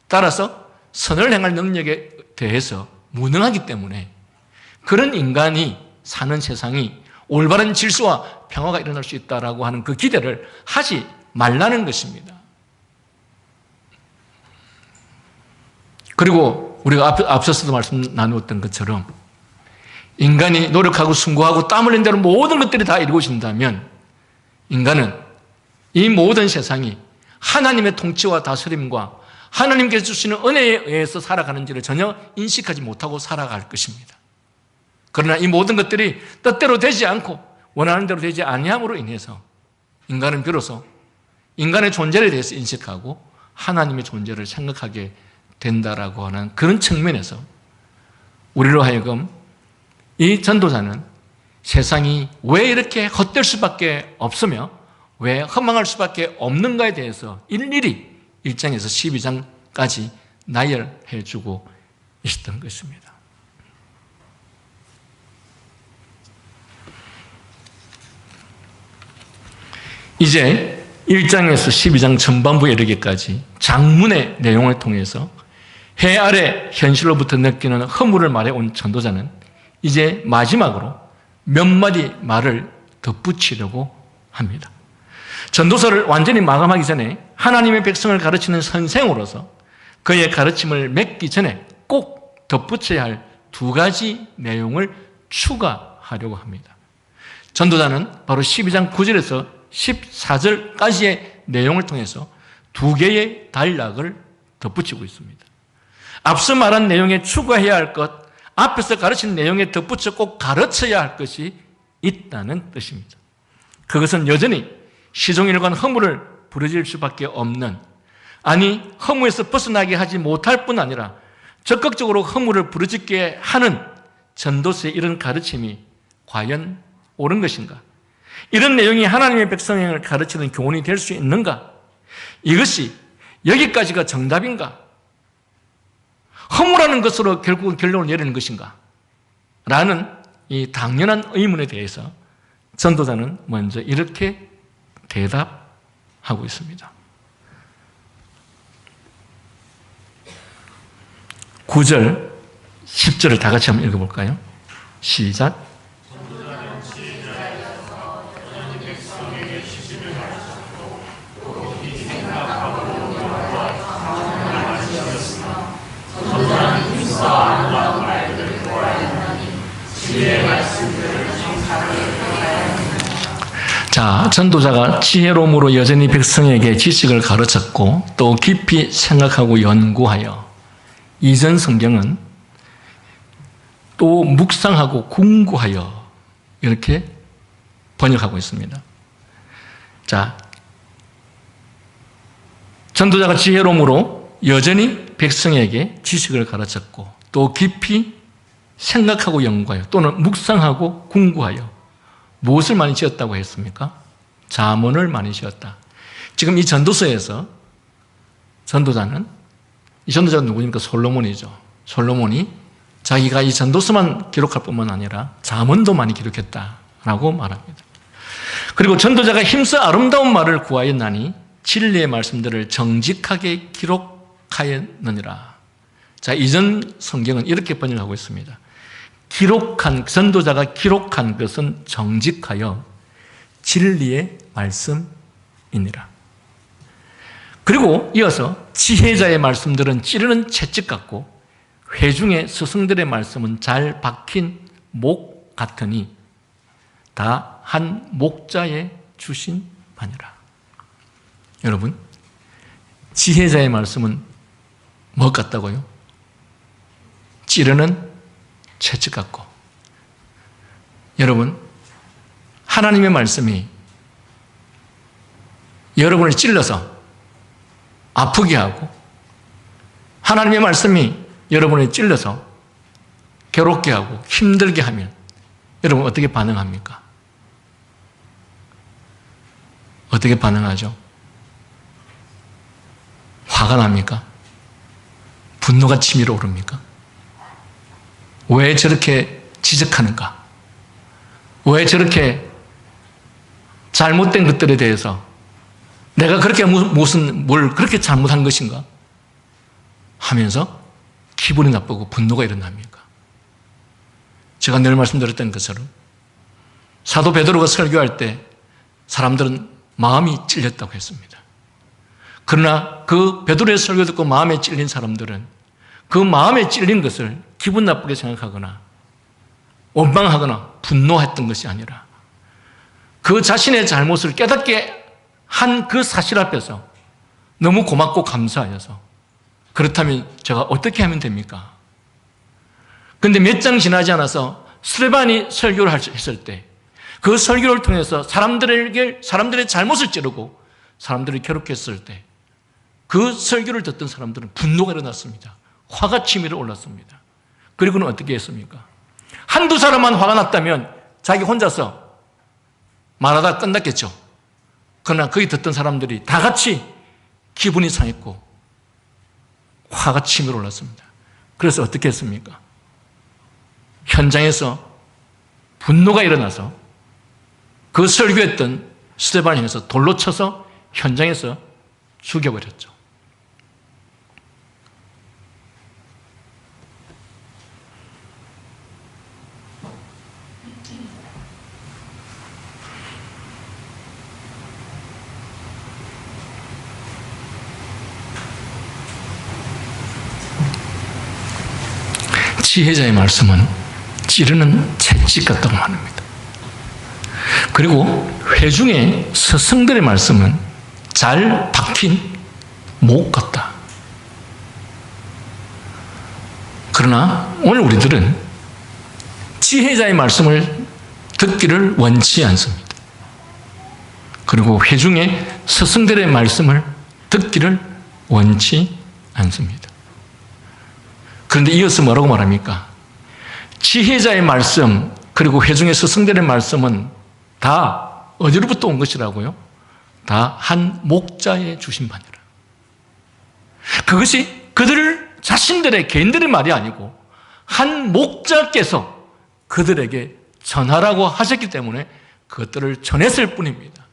따라서 선을 행할 능력에 대해서 무능하기 때문에 그런 인간이 사는 세상이 올바른 질서와 평화가 일어날 수 있다라고 하는 그 기대를 하지 말라는 것입니다. 그리고 우리가 앞서서도 말씀 나누었던 것처럼 인간이 노력하고 순고하고 땀 흘린 대로 모든 것들이 다 이루어진다면 인간은 이 모든 세상이 하나님의 통치와 다스림과 하나님께서 주시는 은혜에 의해서 살아가는지를 전혀 인식하지 못하고 살아갈 것입니다. 그러나 이 모든 것들이 뜻대로 되지 않고 원하는 대로 되지 아니함으로 인해서 인간은 비로소 인간의 존재에 대해서 인식하고 하나님의 존재를 생각하게 된다라고 하는 그런 측면에서 우리로 하여금 이 전도자는 세상이 왜 이렇게 헛될 수밖에 없으며 왜 허망할 수밖에 없는가에 대해서 일일이 1장에서 12장까지 나열해 주고 있었던 것입니다. 이제 1장에서 12장 전반부에 이르기까지 장문의 내용을 통해서 해 아래 현실로부터 느끼는 허물을 말해온 전도자는 이제 마지막으로 몇 마디 말을 덧붙이려고 합니다. 전도서를 완전히 마감하기 전에 하나님의 백성을 가르치는 선생으로서 그의 가르침을 맺기 전에 꼭 덧붙여야 할 두 가지 내용을 추가하려고 합니다. 전도자는 바로 12장 9절에서 14절까지의 내용을 통해서 두 개의 단락을 덧붙이고 있습니다. 앞서 말한 내용에 추가해야 할 것, 앞에서 가르친 내용에 덧붙여 꼭 가르쳐야 할 것이 있다는 뜻입니다. 그것은 여전히 시종일관 허물을 부르질 수밖에 없는, 아니 허무에서 벗어나게 하지 못할 뿐 아니라 적극적으로 허물을 부르짖게 하는 전도서의 이런 가르침이 과연 옳은 것인가? 이런 내용이 하나님의 백성을 가르치는 교훈이 될 수 있는가? 이것이 여기까지가 정답인가? 허무라는 것으로 결국은 결론을 내리는 것인가? 라는 이 당연한 의문에 대해서 전도자는 먼저 이렇게 대답하고 있습니다. 9절, 10절을 다 같이 한번 읽어볼까요? 시작. 자, 전도자가 지혜로움으로 여전히 백성에게 지식을 가르쳤고 또 깊이 생각하고 연구하여, 이전 성경은 또 묵상하고 궁구하여 이렇게 번역하고 있습니다. 자, 전도자가 지혜로움으로 여전히 백성에게 지식을 가르쳤고 또 깊이 생각하고 연구하여 또는 묵상하고 궁구하여 무엇을 많이 지었다고 했습니까? 잠언을 많이 지었다. 지금 이 전도서에서 전도자는, 이 전도자가 누구입니까? 솔로몬이죠. 솔로몬이 자기가 이 전도서만 기록할 뿐만 아니라 잠언도 많이 기록했다라고 말합니다. 그리고 전도자가 힘써 아름다운 말을 구하였나니 진리의 말씀들을 정직하게 기록하였느니라. 자, 이전 성경은 이렇게 번역하고 있습니다. 전도자가 기록한 것은 정직하여 진리의 말씀이니라. 그리고 이어서 지혜자의 말씀들은 찌르는 채찍 같고 회중의 스승들의 말씀은 잘 박힌 목 같으니 다 한 목자에 주신 바니라. 여러분, 지혜자의 말씀은 뭐 같다고요? 찌르는 채찍 같고. 여러분, 하나님의 말씀이 여러분을 찔러서 아프게 하고, 하나님의 말씀이 여러분을 찔러서 괴롭게 하고 힘들게 하면 여러분 어떻게 반응합니까? 어떻게 반응하죠? 화가 납니까? 분노가 치밀어 오릅니까? 왜 저렇게 지적하는가? 왜 저렇게 잘못된 것들에 대해서 내가 그렇게 뭘 그렇게 잘못한 것인가? 하면서 기분이 나쁘고 분노가 일어납니까? 제가 늘 말씀드렸던 것처럼 사도 베드로가 설교할 때 사람들은 마음이 찔렸다고 했습니다. 그러나 그 베드로의 설교 듣고 마음에 찔린 사람들은 그 마음에 찔린 것을 기분 나쁘게 생각하거나 원망하거나 분노했던 것이 아니라 그 자신의 잘못을 깨닫게 한 그 사실 앞에서 너무 고맙고 감사하여서, 그렇다면 제가 어떻게 하면 됩니까? 그런데 몇 장 지나지 않아서 스데반이 설교를 했을 때 그 설교를 통해서 사람들의 잘못을 찌르고 사람들을 괴롭혔을 때 그 설교를 듣던 사람들은 분노가 일어났습니다. 화가 치밀어 올랐습니다. 그리고는 어떻게 했습니까? 한두 사람만 화가 났다면 자기 혼자서 말하다 끝났겠죠. 그러나 거기 듣던 사람들이 다 같이 기분이 상했고 화가 치밀어 올랐습니다. 그래서 어떻게 했습니까? 현장에서 분노가 일어나서 그 설교했던 스데반을 향해서 돌로 쳐서 현장에서 죽여버렸죠. 지혜자의 말씀은 찌르는 채찍 같다고 말합니다. 그리고 회중의 스승들의 말씀은 잘 박힌 목 같다. 그러나 오늘 우리들은 지혜자의 말씀을 듣기를 원치 않습니다. 그리고 회중의 스승들의 말씀을 듣기를 원치 않습니다. 그런데 이어서 뭐라고 말합니까? 지혜자의 말씀 그리고 회중의 스승들의 말씀은 다 어디로부터 온 것이라고요? 다 한 목자에 주신 바니라. 그것이 그들 자신들의 개인들의 말이 아니고 한 목자께서 그들에게 전하라고 하셨기 때문에 그것들을 전했을 뿐입니다.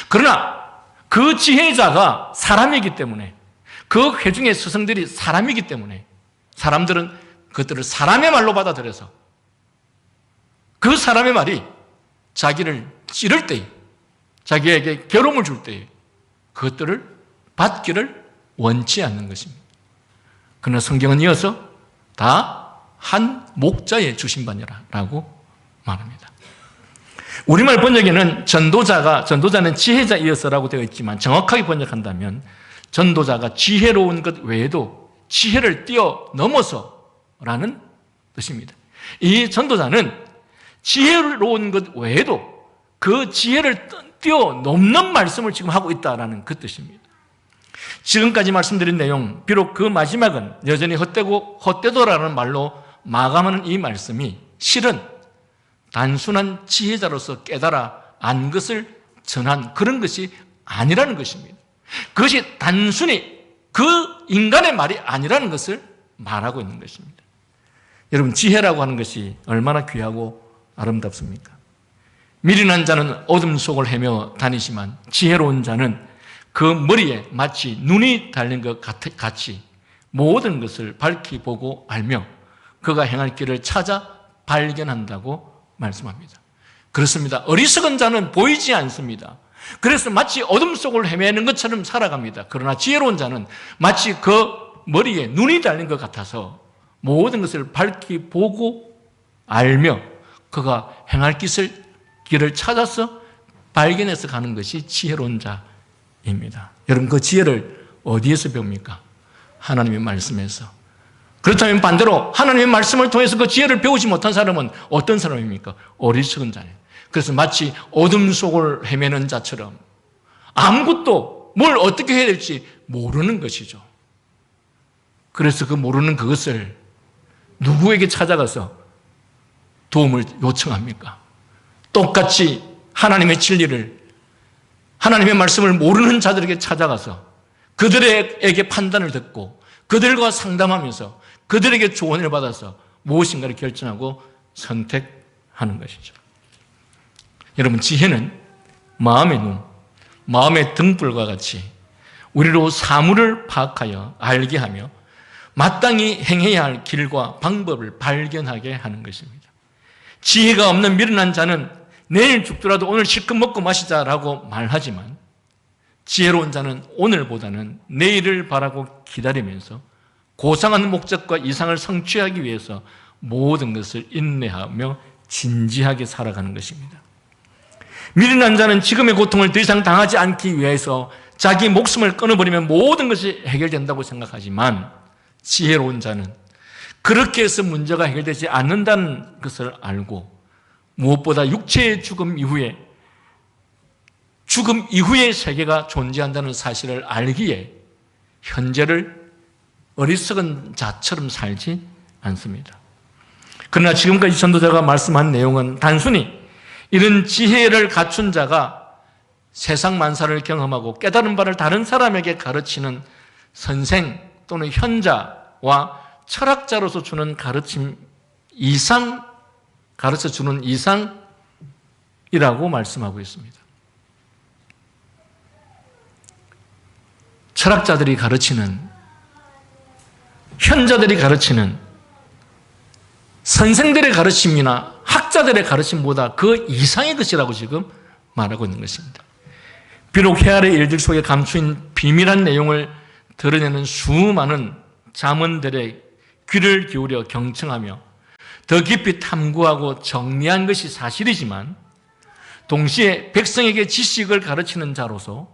그러나 그 지혜자가 사람이기 때문에, 그 회중의 스승들이 사람이기 때문에 사람들은 그것들을 사람의 말로 받아들여서 그 사람의 말이 자기를 찌를 때에, 자기에게 괴로움을 줄 때에 그것들을 받기를 원치 않는 것입니다. 그러나 성경은 이어서 다 한 목자에 주신 바니라라고 말합니다. 우리말 번역에는 전도자는 지혜자이어서라고 되어 있지만 정확하게 번역한다면 전도자가 지혜로운 것 외에도 지혜를 뛰어넘어서라는 뜻입니다. 이 전도자는 지혜로운 것 외에도 그 지혜를 뛰어넘는 말씀을 지금 하고 있다는 그 뜻입니다. 지금까지 말씀드린 내용, 비록 그 마지막은 여전히 헛되고 헛되도라는 말로 마감하는 이 말씀이 실은 단순한 지혜자로서 깨달아 안 것을 전한 그런 것이 아니라는 것입니다. 그것이 단순히 그 인간의 말이 아니라는 것을 말하고 있는 것입니다. 여러분, 지혜라고 하는 것이 얼마나 귀하고 아름답습니까? 미련한 자는 어둠 속을 헤며 다니지만 지혜로운 자는 그 머리에 마치 눈이 달린 것 같이 모든 것을 밝히 보고 알며 그가 행할 길을 찾아 발견한다고 말씀합니다. 그렇습니다. 어리석은 자는 보이지 않습니다. 그래서 마치 어둠 속을 헤매는 것처럼 살아갑니다. 그러나 지혜로운 자는 마치 그 머리에 눈이 달린 것 같아서 모든 것을 밝히 보고 알며 그가 행할 길을 찾아서 발견해서 가는 것이 지혜로운 자입니다. 여러분, 그 지혜를 어디에서 배웁니까? 하나님의 말씀에서. 그렇다면 반대로 하나님의 말씀을 통해서 그 지혜를 배우지 못한 사람은 어떤 사람입니까? 어리석은 자예요. 그래서 마치 어둠 속을 헤매는 자처럼 아무것도 뭘 어떻게 해야 될지 모르는 것이죠. 그래서 그 모르는 그것을 누구에게 찾아가서 도움을 요청합니까? 똑같이 하나님의 진리를, 하나님의 말씀을 모르는 자들에게 찾아가서 그들에게 판단을 듣고 그들과 상담하면서 그들에게 조언을 받아서 무엇인가를 결정하고 선택하는 것이죠. 여러분, 지혜는 마음의 눈, 마음의 등불과 같이 우리로 사물을 파악하여 알게 하며 마땅히 행해야 할 길과 방법을 발견하게 하는 것입니다. 지혜가 없는 미련한 자는 내일 죽더라도 오늘 실컷 먹고 마시자라고 말하지만 지혜로운 자는 오늘보다는 내일을 바라고 기다리면서 고상한 목적과 이상을 성취하기 위해서 모든 것을 인내하며 진지하게 살아가는 것입니다. 미련한 자는 지금의 고통을 더 이상 당하지 않기 위해서 자기 목숨을 끊어버리면 모든 것이 해결된다고 생각하지만 지혜로운 자는 그렇게 해서 문제가 해결되지 않는다는 것을 알고 무엇보다 육체의 죽음 이후의 세계가 존재한다는 사실을 알기에 현재를 어리석은 자처럼 살지 않습니다. 그러나 지금까지 전도자가 말씀한 내용은 단순히 이런 지혜를 갖춘 자가 세상 만사를 경험하고 깨달은 바를 다른 사람에게 가르치는 선생 또는 현자와 철학자로서 주는 가르침 이상, 가르쳐주는 이상이라고 말씀하고 있습니다. 철학자들이 가르치는, 현자들이 가르치는 선생들의 가르침이나 학자들의 가르침보다 그 이상의 것이라고 지금 말하고 있는 것입니다. 비록 해아래 일들 속에 감추인 비밀한 내용을 드러내는 수많은 잠언들의 귀를 기울여 경청하며 더 깊이 탐구하고 정리한 것이 사실이지만 동시에 백성에게 지식을 가르치는 자로서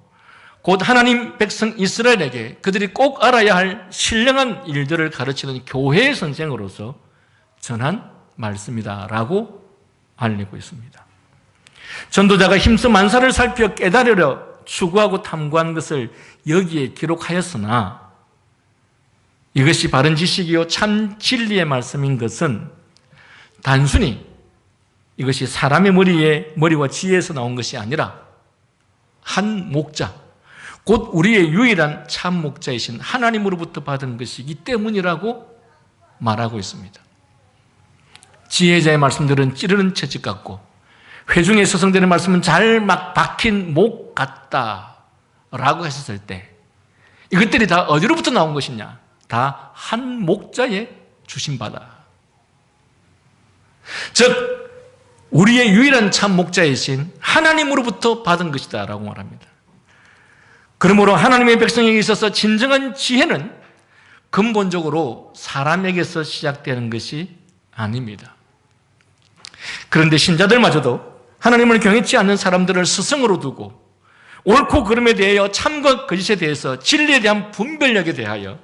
곧 하나님 백성 이스라엘에게 그들이 꼭 알아야 할 신령한 일들을 가르치는 교회의 선생으로서 전한 말씀이다라고 알리고 있습니다. 전도자가 힘써 만사를 살펴 깨달으려 추구하고 탐구한 것을 여기에 기록하였으나 이것이 바른 지식이요 참 진리의 말씀인 것은 단순히 이것이 사람의 머리와 지혜에서 나온 것이 아니라 한 목자, 곧 우리의 유일한 참 목자이신 하나님으로부터 받은 것이기 때문이라고 말하고 있습니다. 지혜자의 말씀들은 찌르는 채찍 같고 회중에 서성되는 말씀은 잘 막 박힌 목 같다라고 했을 때 이것들이 다 어디로부터 나온 것이냐? 다 한 목자의 주신 바다. 즉 우리의 유일한 참 목자이신 하나님으로부터 받은 것이다 라고 말합니다. 그러므로 하나님의 백성에게 있어서 진정한 지혜는 근본적으로 사람에게서 시작되는 것이 아닙니다. 그런데 신자들마저도 하나님을 경외치 않는 사람들을 스승으로 두고 옳고 그름에 대하여 참과 거짓에 대해서 진리에 대한 분별력에 대하여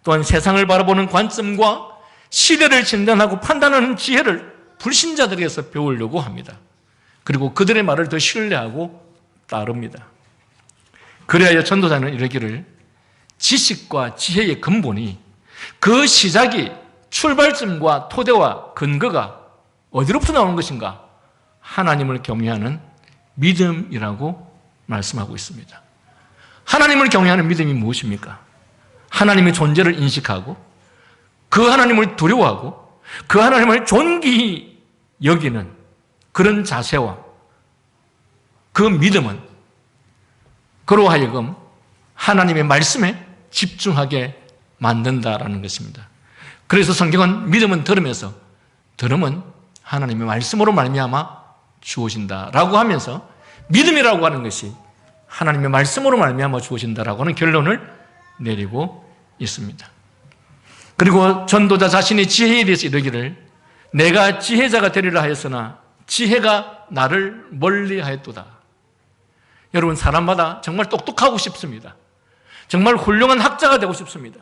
또한 세상을 바라보는 관점과 시대를 진단하고 판단하는 지혜를 불신자들에게서 배우려고 합니다. 그리고 그들의 말을 더 신뢰하고 따릅니다. 그래야 전도자는 이러기를 지식과 지혜의 근본이 그 시작이 출발점과 토대와 근거가 어디로부터 나오는 것인가? 하나님을 경외하는 믿음이라고 말씀하고 있습니다. 하나님을 경외하는 믿음이 무엇입니까? 하나님의 존재를 인식하고 그 하나님을 두려워하고 그 하나님을 존귀히 여기는 그런 자세와 그 믿음은 그로 하여금 하나님의 말씀에 집중하게 만든다라는 것입니다. 그래서 성경은 믿음은 들음에서 들음은 하나님의 말씀으로 말미암아 주어진다라고 하면서 믿음이라고 하는 것이 하나님의 말씀으로 말미암아 주어진다라고 하는 결론을 내리고 있습니다. 그리고 전도자 자신의 지혜에 대해서 이르기를 내가 지혜자가 되리라 하였으나 지혜가 나를 멀리하였도다. 여러분 사람마다 정말 똑똑하고 싶습니다. 정말 훌륭한 학자가 되고 싶습니다.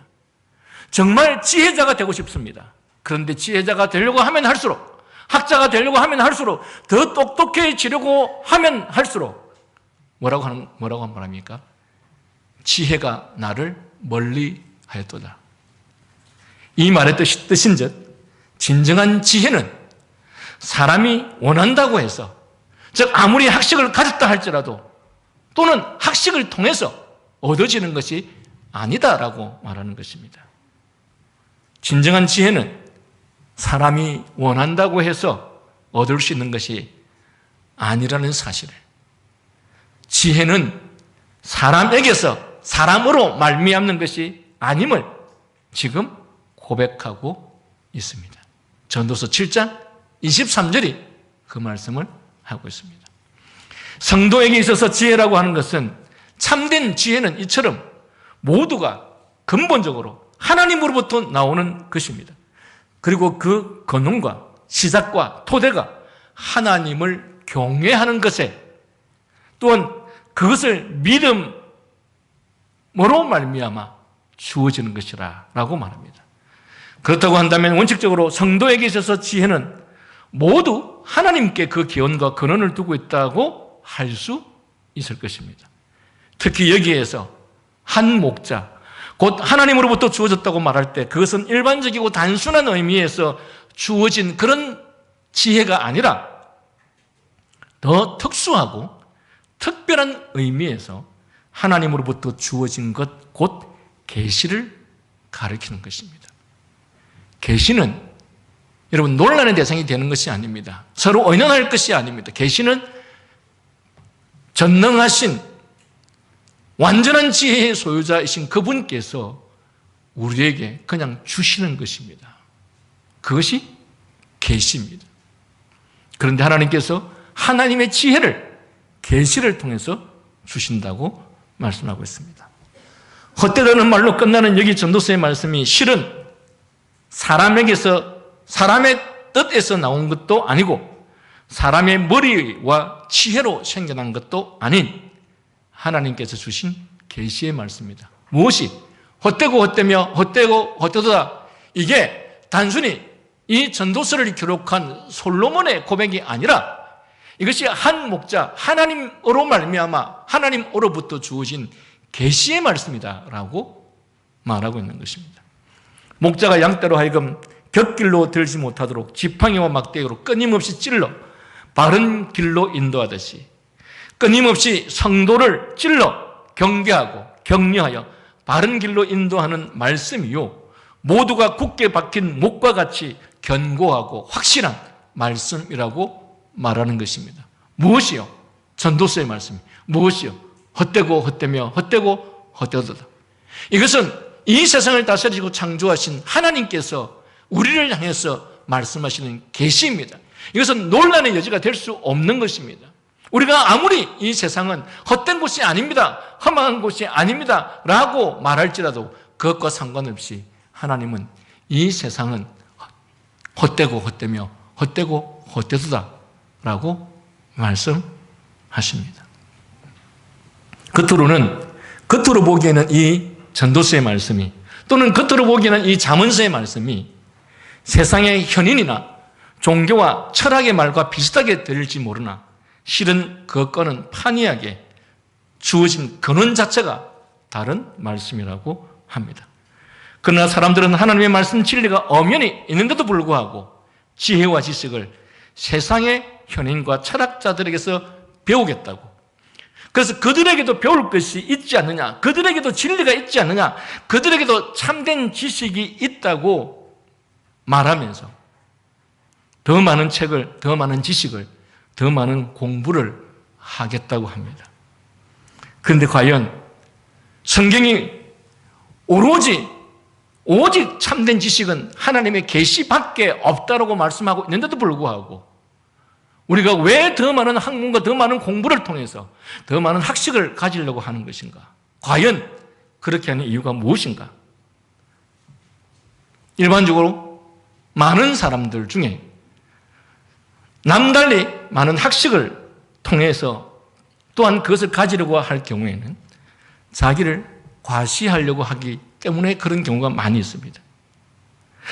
정말 지혜자가 되고 싶습니다. 그런데 지혜자가 되려고 하면 할수록 학자가 되려고 하면 할수록 더 똑똑해지려고 하면 할수록 뭐라고 말합니까? 지혜가 나를 멀리하였도다. 이 말의 뜻인즉 진정한 지혜는 사람이 원한다고 해서 즉 아무리 학식을 가졌다 할지라도 또는 학식을 통해서 얻어지는 것이 아니다라고 말하는 것입니다. 진정한 지혜는 사람이 원한다고 해서 얻을 수 있는 것이 아니라는 사실을 지혜는 사람에게서 사람으로 말미암는 것이 아님을 지금 고백하고 있습니다. 전도서 7장 23절이 그 말씀을 하고 있습니다. 성도에게 있어서 지혜라고 하는 것은 참된 지혜는 이처럼 모두가 근본적으로 하나님으로부터 나오는 것입니다. 그리고 그 근원과 시작과 토대가 하나님을 경외하는 것에 또한 그것을 믿음으로 말미암아 주어지는 것이라고 말합니다. 그렇다고 한다면 원칙적으로 성도에게 있어서 지혜는 모두 하나님께 그 기원과 근원을 두고 있다고 할 수 있을 것입니다. 특히 여기에서 한 목자, 곧 하나님으로부터 주어졌다고 말할 때 그것은 일반적이고 단순한 의미에서 주어진 그런 지혜가 아니라 더 특수하고 특별한 의미에서 하나님으로부터 주어진 것, 곧 계시를 가리키는 것입니다. 계시는 여러분 논란의 대상이 되는 것이 아닙니다. 서로 의논할 것이 아닙니다. 계시는 전능하신 완전한 지혜의 소유자이신 그분께서 우리에게 그냥 주시는 것입니다. 그것이 계시입니다. 그런데 하나님께서 하나님의 지혜를 계시를 통해서 주신다고 말씀하고 있습니다. 헛되다는 말로 끝나는 여기 전도서의 말씀이 실은 사람에게서 사람의 뜻에서 나온 것도 아니고 사람의 머리와 지혜로 생겨난 것도 아닌 하나님께서 주신 계시의 말씀입니다. 무엇이 헛되고 헛되며 헛되고 헛되도다, 이게 단순히 이 전도서를 기록한 솔로몬의 고백이 아니라 이것이 한 목자 하나님으로 말미암아 하나님으로부터 주어진 계시의 말씀이다라고 말하고 있는 것입니다. 목자가 양떼로 하여금 곁길로 들지 못하도록 지팡이와 막대기로 끊임없이 찔러 바른 길로 인도하듯이 끊임없이 성도를 찔러 경계하고 격려하여 바른 길로 인도하는 말씀이요, 모두가 굳게 박힌 목과 같이 견고하고 확실한 말씀이라고 말하는 것입니다. 무엇이요? 전도서의 말씀. 무엇이요? 헛되고 헛되며 헛되고 헛되도다. 이것은 이 세상을 다스리고 창조하신 하나님께서 우리를 향해서 말씀하시는 계시입니다. 이것은 논란의 여지가 될 수 없는 것입니다. 우리가 아무리 이 세상은 헛된 곳이 아닙니다, 험한 곳이 아닙니다 라고 말할지라도 그것과 상관없이 하나님은 이 세상은 헛되고 헛되며 헛되고 헛되도다 라고 말씀하십니다. 겉으로 보기에는 이 전도서의 말씀이, 또는 겉으로 보기에는 이 잠언서의 말씀이 세상의 현인이나 종교와 철학의 말과 비슷하게 들릴지 모르나 실은 그것과는 판이하게 주어진 근원 자체가 다른 말씀이라고 합니다. 그러나 사람들은 하나님의 말씀 진리가 엄연히 있는데도 불구하고 지혜와 지식을 세상의 현인과 철학자들에게서 배우겠다고, 그래서 그들에게도 배울 것이 있지 않느냐, 그들에게도 진리가 있지 않느냐, 그들에게도 참된 지식이 있다고 말하면서 더 많은 책을, 더 많은 지식을, 더 많은 공부를 하겠다고 합니다. 그런데 과연 성경이 오직 참된 지식은 하나님의 계시밖에 없다라고 말씀하고 있는데도 불구하고 우리가 왜 더 많은 학문과 더 많은 공부를 통해서 더 많은 학식을 가지려고 하는 것인가? 과연 그렇게 하는 이유가 무엇인가? 일반적으로 많은 사람들 중에 남달리 많은 학식을 통해서 또한 그것을 가지려고 할 경우에는 자기를 과시하려고 하기 때문에 그런 경우가 많이 있습니다.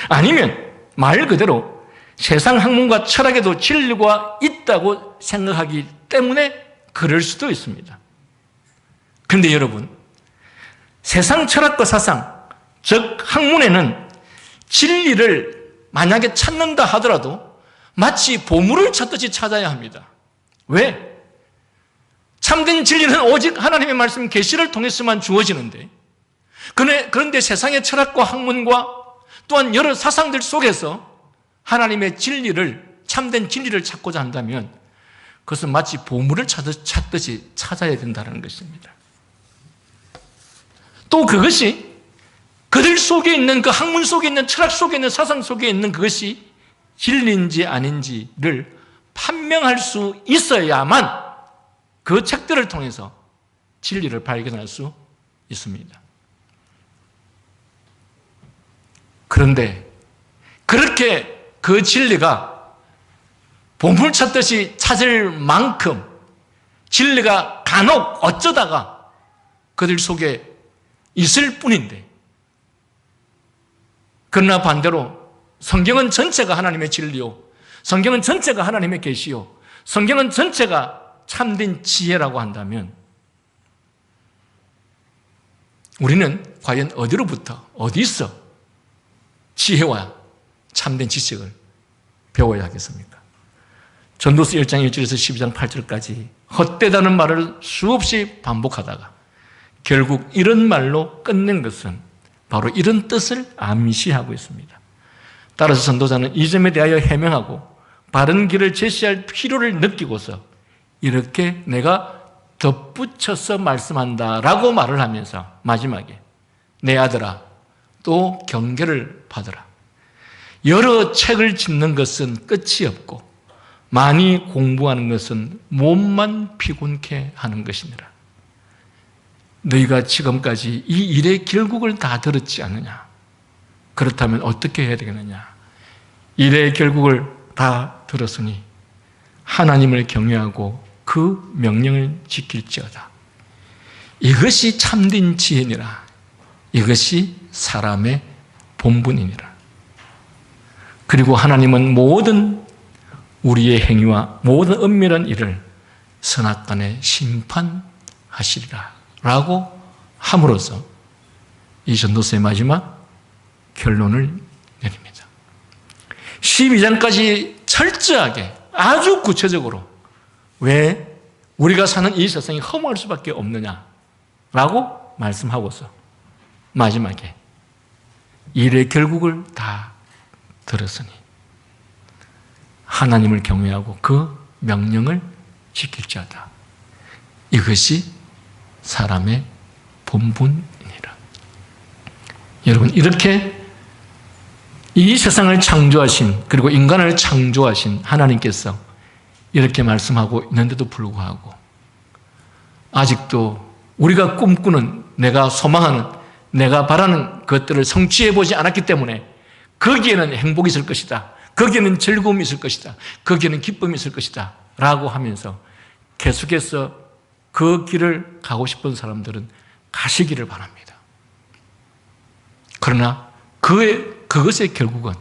아니면 말 그대로 세상 학문과 철학에도 진리가 있다고 생각하기 때문에 그럴 수도 있습니다. 그런데 여러분, 세상 철학과 사상, 즉 학문에는 진리를 만약에 찾는다 하더라도 마치 보물을 찾듯이 찾아야 합니다. 왜? 참된 진리는 오직 하나님의 말씀 계시를 통해서만 주어지는데, 그런데 세상의 철학과 학문과 또한 여러 사상들 속에서 하나님의 진리를, 참된 진리를 찾고자 한다면 그것은 마치 보물을 찾듯이 찾아야 된다는 것입니다. 또 그것이 그들 속에 있는, 그 학문 속에 있는, 철학 속에 있는, 사상 속에 있는 그것이 진리인지 아닌지를 판명할 수 있어야만 그 책들을 통해서 진리를 발견할 수 있습니다. 그런데 그렇게 그 진리가 보물 찾듯이 찾을 만큼 진리가 간혹 어쩌다가 그들 속에 있을 뿐인데, 그러나 반대로 성경은 전체가 하나님의 진리요, 성경은 전체가 하나님의 계시요, 성경은 전체가 참된 지혜라고 한다면 우리는 과연 어디로부터, 어디서 지혜와 참된 지식을 배워야 하겠습니까? 전도서 1장 1절에서 12장 8절까지 헛되다는 말을 수없이 반복하다가 결국 이런 말로 끝낸 것은 바로 이런 뜻을 암시하고 있습니다. 따라서 전도자는 이 점에 대하여 해명하고 바른 길을 제시할 필요를 느끼고서 이렇게 내가 덧붙여서 말씀한다라고 말을 하면서 마지막에 내 아들아 또 경계를 받으라. 여러 책을 짓는 것은 끝이 없고 많이 공부하는 것은 몸만 피곤케 하는 것이니라. 너희가 지금까지 이 일의 결국을 다 들었지 않느냐? 그렇다면 어떻게 해야 되겠느냐? 일의 결국을 다 들었으니 하나님을 경외하고 그 명령을 지킬지어다. 이것이 참된 지혜니라. 이것이 사람의 본분이니라. 그리고 하나님은 모든 우리의 행위와 모든 은밀한 일을 선악간에 심판하시리라 라고 함으로써 이 전도서의 마지막 결론을 내립니다. 12장까지 철저하게 아주 구체적으로 왜 우리가 사는 이 세상이 허무할 수밖에 없느냐라고 말씀하고서 마지막에 일의 결국을 다 들었으니 하나님을 경외하고 그 명령을 지킬지어다. 이것이 사람의 본분이니라. 여러분, 이렇게 이 세상을 창조하신, 그리고 인간을 창조하신 하나님께서 이렇게 말씀하고 있는데도 불구하고 아직도 우리가 꿈꾸는, 내가 소망하는, 내가 바라는 것들을 성취해 보지 않았기 때문에 거기에는 행복이 있을 것이다, 거기에는 즐거움이 있을 것이다, 거기에는 기쁨이 있을 것이다 라고 하면서 계속해서 그 길을 가고 싶은 사람들은 가시기를 바랍니다. 그러나 그것의 결국은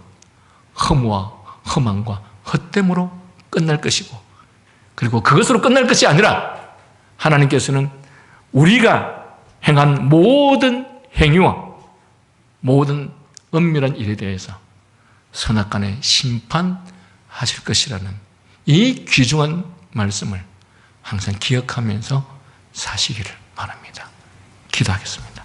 허무와 허망과 헛됨으로 끝날 것이고, 그리고 그것으로 끝날 것이 아니라 하나님께서는 우리가 행한 모든 행위와 모든 은밀한 일에 대해서 선악간에 심판하실 것이라는 이 귀중한 말씀을 항상 기억하면서 사시기를 바랍니다. 기도하겠습니다.